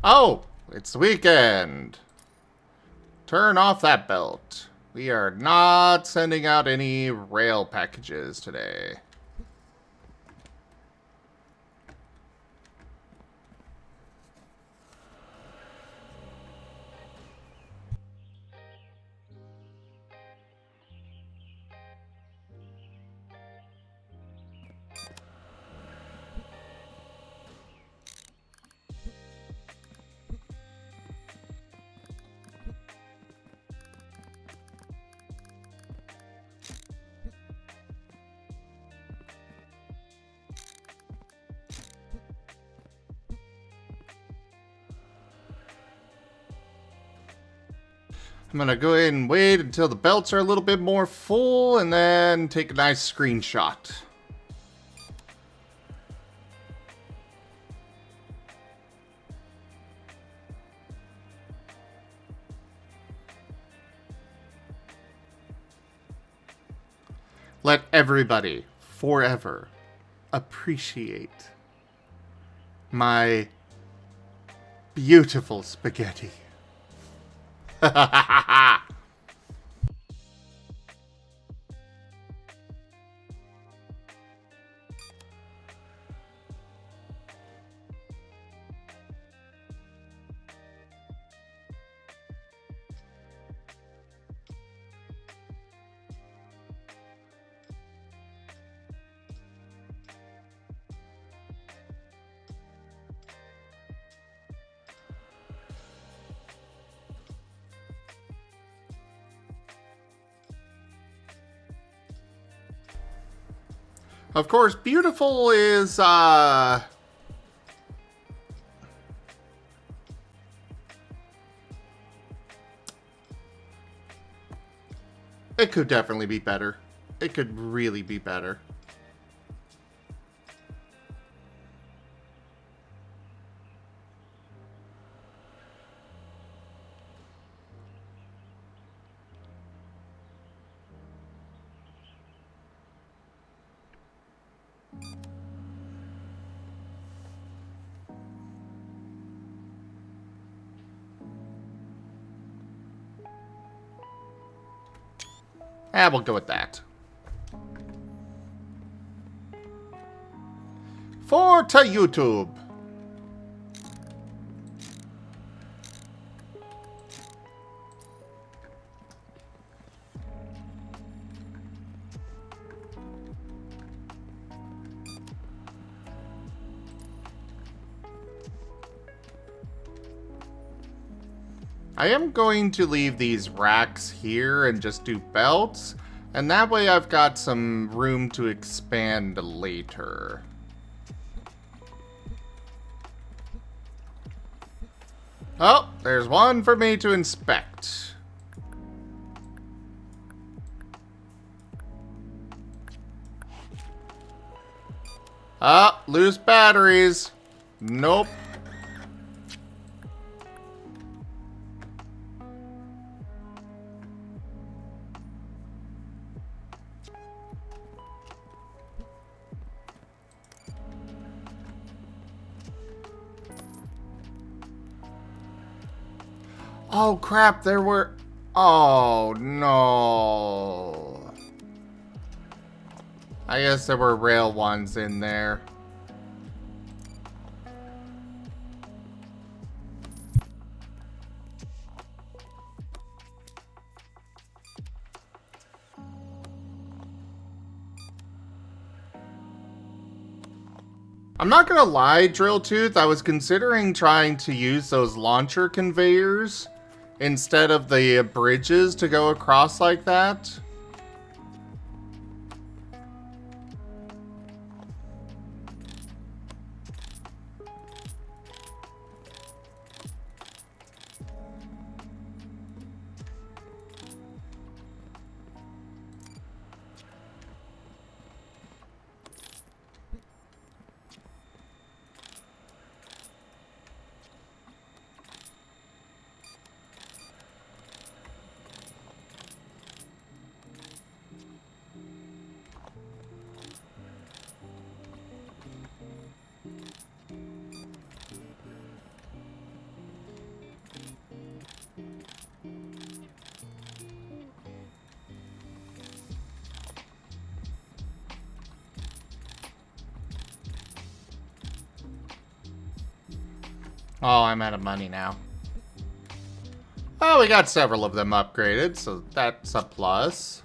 Oh, it's the weekend. Turn off that belt. We are not sending out any rail packages today. I'm gonna go ahead and wait until the belts are a little bit more full and then take a nice screenshot. Let everybody forever appreciate my beautiful spaghetti. Of course, beautiful is, It could definitely be better. It could really be better. We'll go with that. For to YouTube. I am going to leave these racks here and just do belts, and that way I've got some room to expand later. Oh, there's one for me to inspect. Ah, loose batteries. Nope. Oh crap, there were... Oh no. I guess there were rail ones in there. I'm not gonna lie, Drill Tooth, I was considering trying to use those launcher conveyors instead of the bridges to go across like that. Oh, I'm out of money now. Oh, we got several of them upgraded, so that's a plus.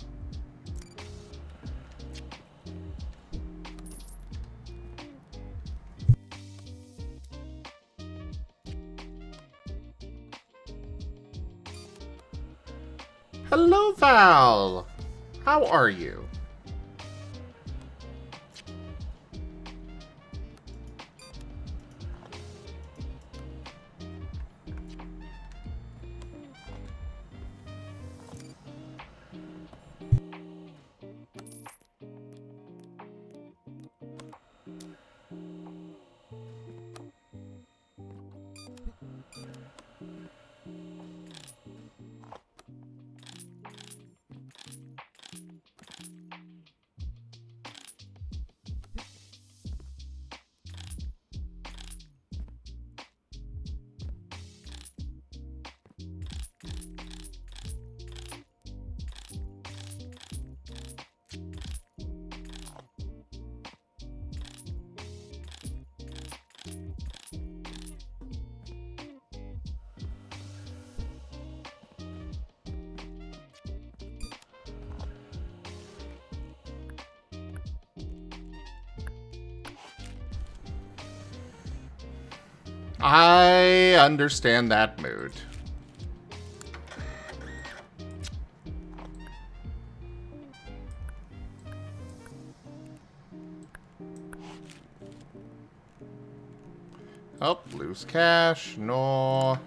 Hello, Val. How are you? I understand that mood. Oh, loose cash. No.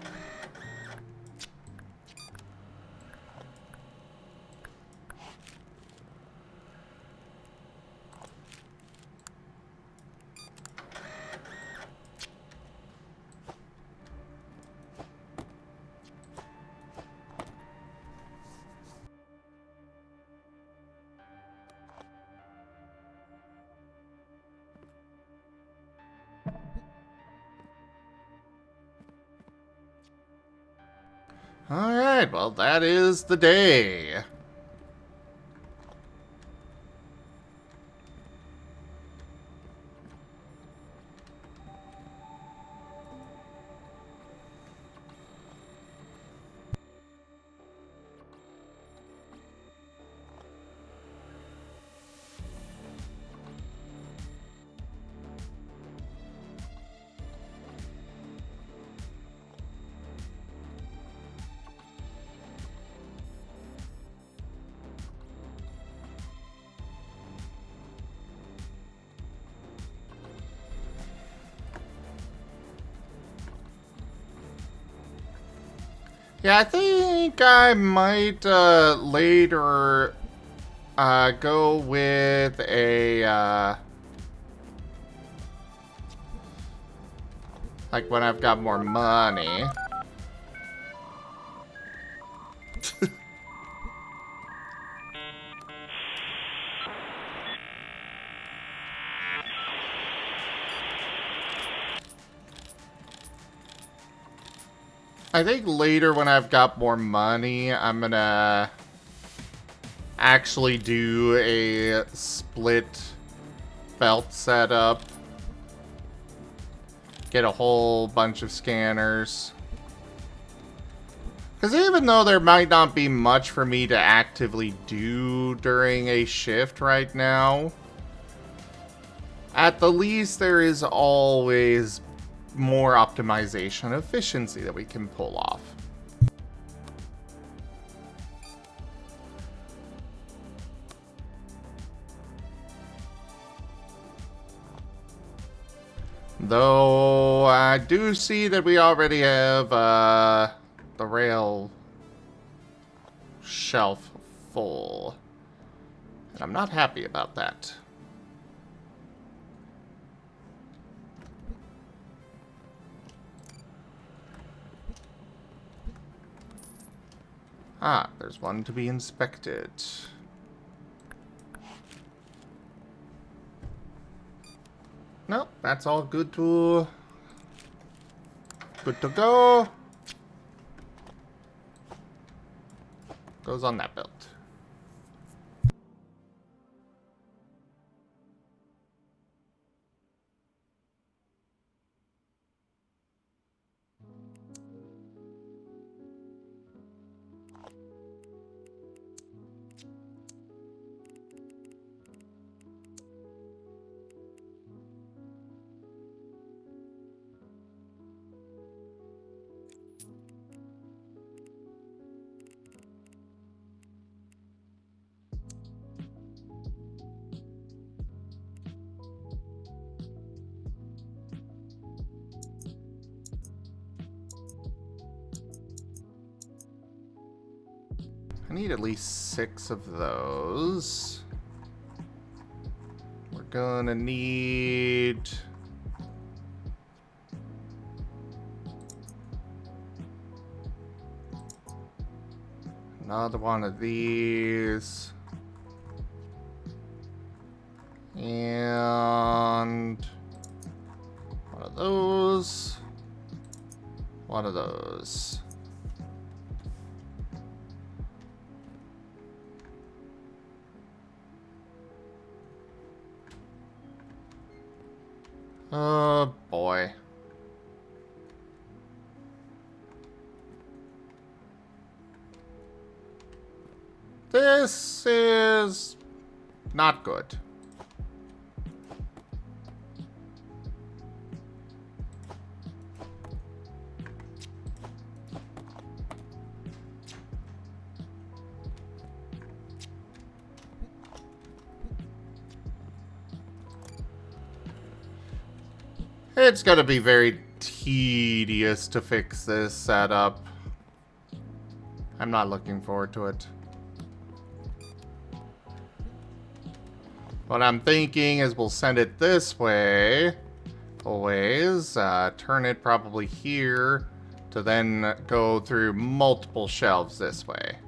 Alright, well, that is the day. Yeah, I think I might later go with a like when I've got more money. I think later when I've got more money, I'm gonna actually do a split belt setup. Get a whole bunch of scanners. Because even though there might not be much for me to actively do during a shift right now, at the least there is always more optimization efficiency that we can pull off. Though I do see that we already have the rail shelf full, and I'm not happy about that. Ah, there's one to be inspected. Nope, that's all good to go. Goes on that belt. I need at least 6 of those. We're gonna need... another one of these. And... one of those. One of those. Oh boy. This is not good. It's gonna be very tedious to fix this setup. I'm not looking forward to it. What I'm thinking is we'll send it this way, always, turn it probably here, to then go through multiple shelves this way.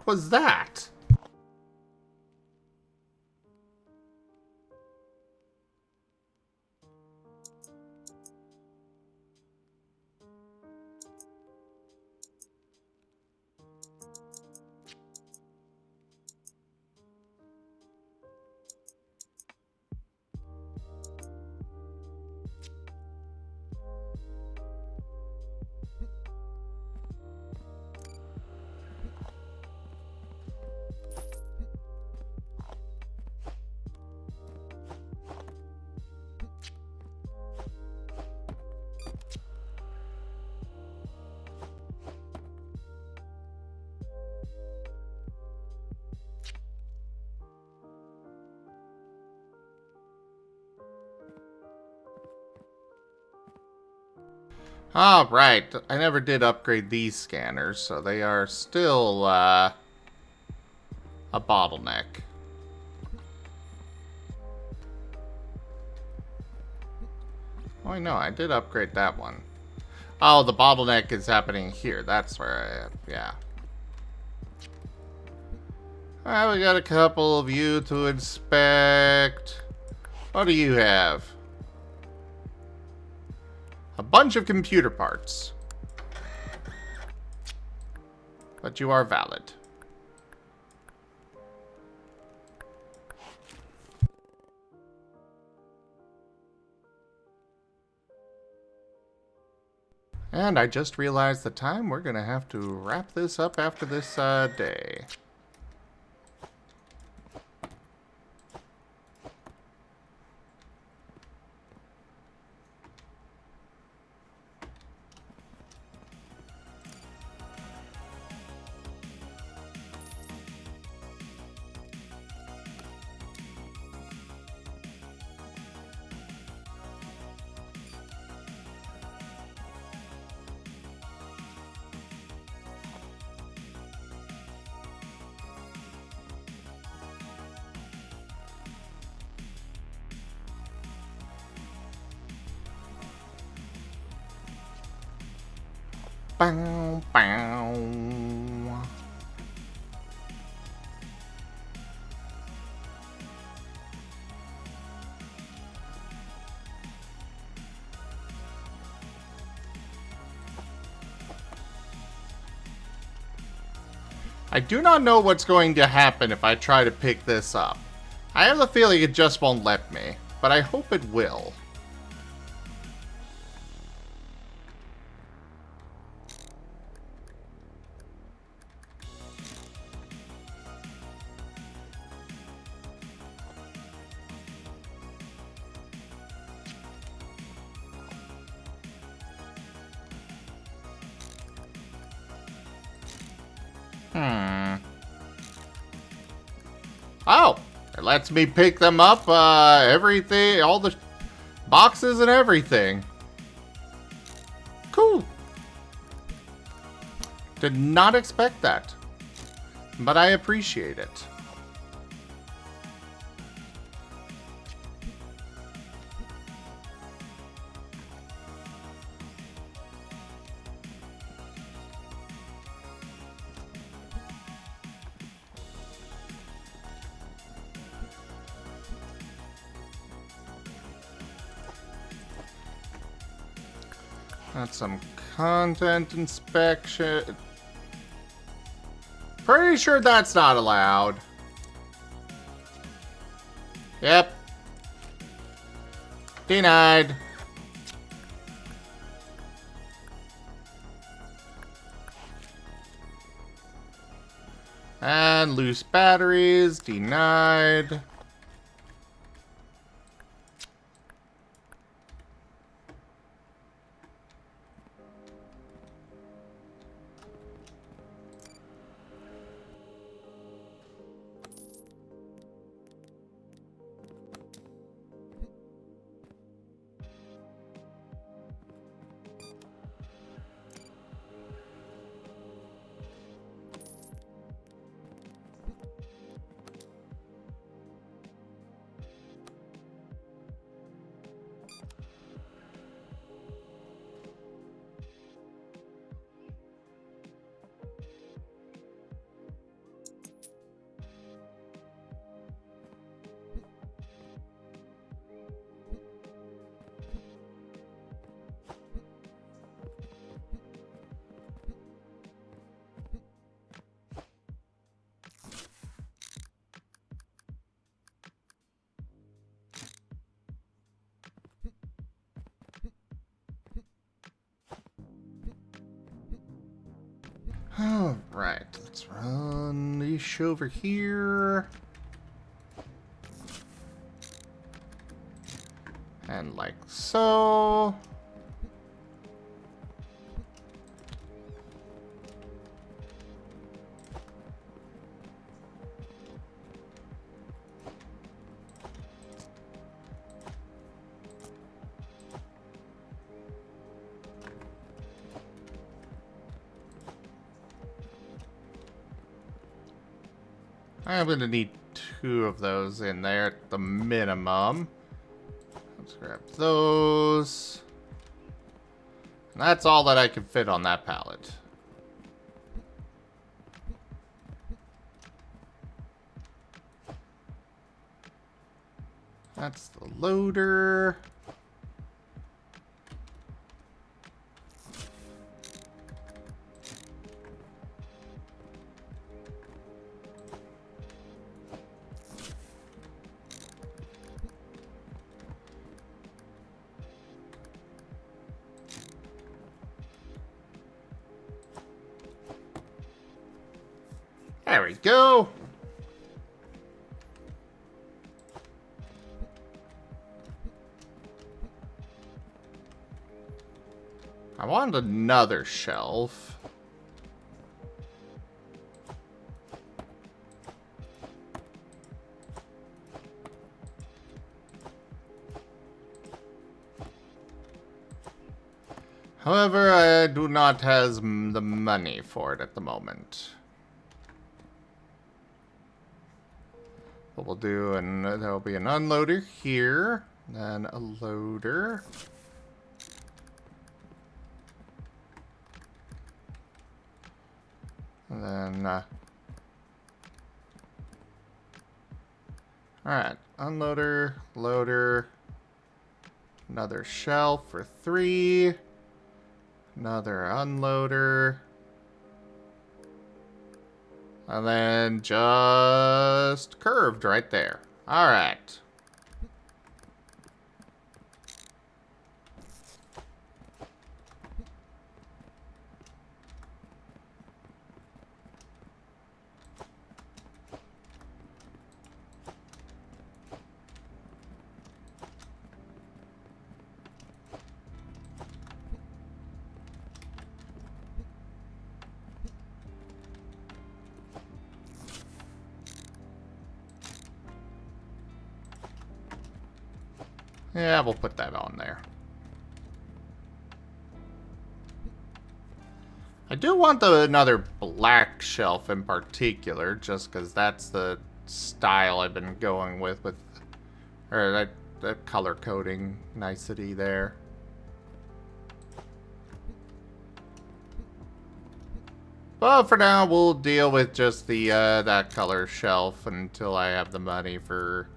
fuck was that? Oh, right. I never did upgrade these scanners, so they are still, a bottleneck. Oh, I know. I did upgrade that one. Oh, the bottleneck is happening here. That's where yeah. Alright, we got a couple of you to inspect. What do you have? A bunch of computer parts. But you are valid. And I just realized the time. We're gonna have to wrap this up after this day. Bow, bow. I do not know what's going to happen if I try to pick this up. I have the feeling it just won't let me, but I hope it will. Oh, it lets me pick them up, everything, all the boxes and everything. Cool. Did not expect that, but I appreciate it. That's some content inspection. Pretty sure that's not allowed. Yep. Denied. And loose batteries. Denied. Alright, let's run this over here. And like so. I'm gonna need 2 of those in there at the minimum. Let's grab those. And that's all that I can fit on that pallet. That's the loader. There we go. I want another shelf. However, I do not have the money for it at the moment. What we'll do, and there'll be an unloader here, then a loader. And then, alright, unloader, loader, another shelf for 3, another unloader, and then just curved right there. Alright. Yeah, we'll put that on there. I do want another black shelf in particular, just because that's the style I've been going with or that color coding nicety there. But for now, we'll deal with just the that color shelf until I have the money for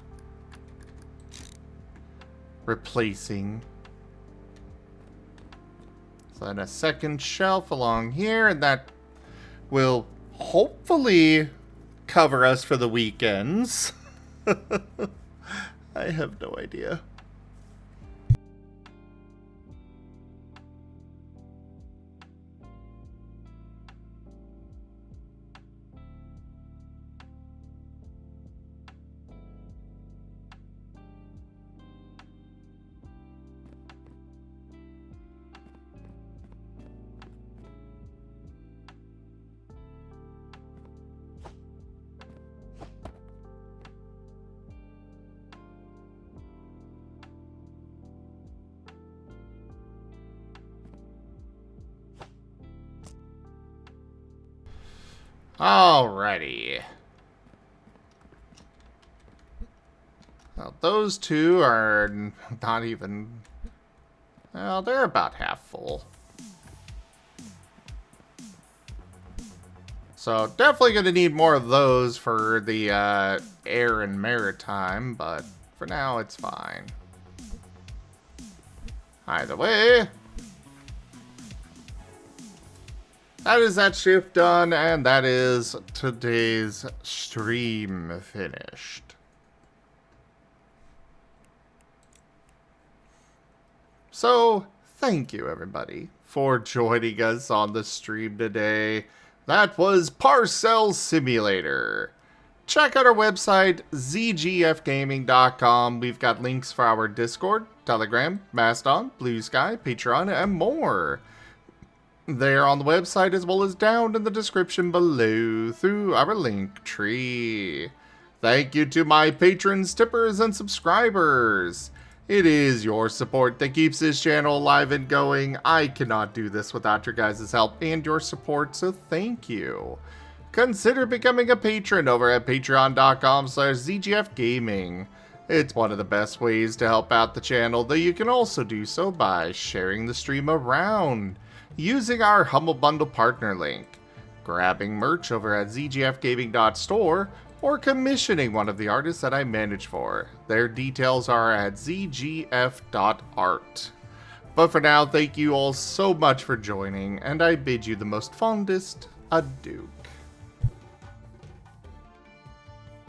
replacing. So then a second shelf along here, and that will hopefully cover us for the weekends. I have no idea. Alrighty. Well, those two are not even... Well, they're about half full. So, definitely going to need more of those for the air and maritime, but for now, it's fine. Either way... That is that shift done, and that is today's stream finished. So, thank you everybody for joining us on the stream today. That was Parcel Simulator. Check out our website, zgfgaming.com. We've got links for our Discord, Telegram, Mastodon, Blue Sky, Patreon, and more. They're on the website as well as down in the description below through our link tree. Thank you to my patrons, tippers, and subscribers. It is your support that keeps this channel alive and going. I cannot do this without your guys' help and your support, so thank you. Consider becoming a patron over at patreon.com/zgfgaming. It's one of the best ways to help out the channel, though you can also do so by sharing the stream around, using our Humble Bundle partner link, grabbing merch over at zgfgaming.store, or commissioning one of the artists that I manage for. Their details are at zgf.art. But for now, thank you all so much for joining, and I bid you the most fondest adieu.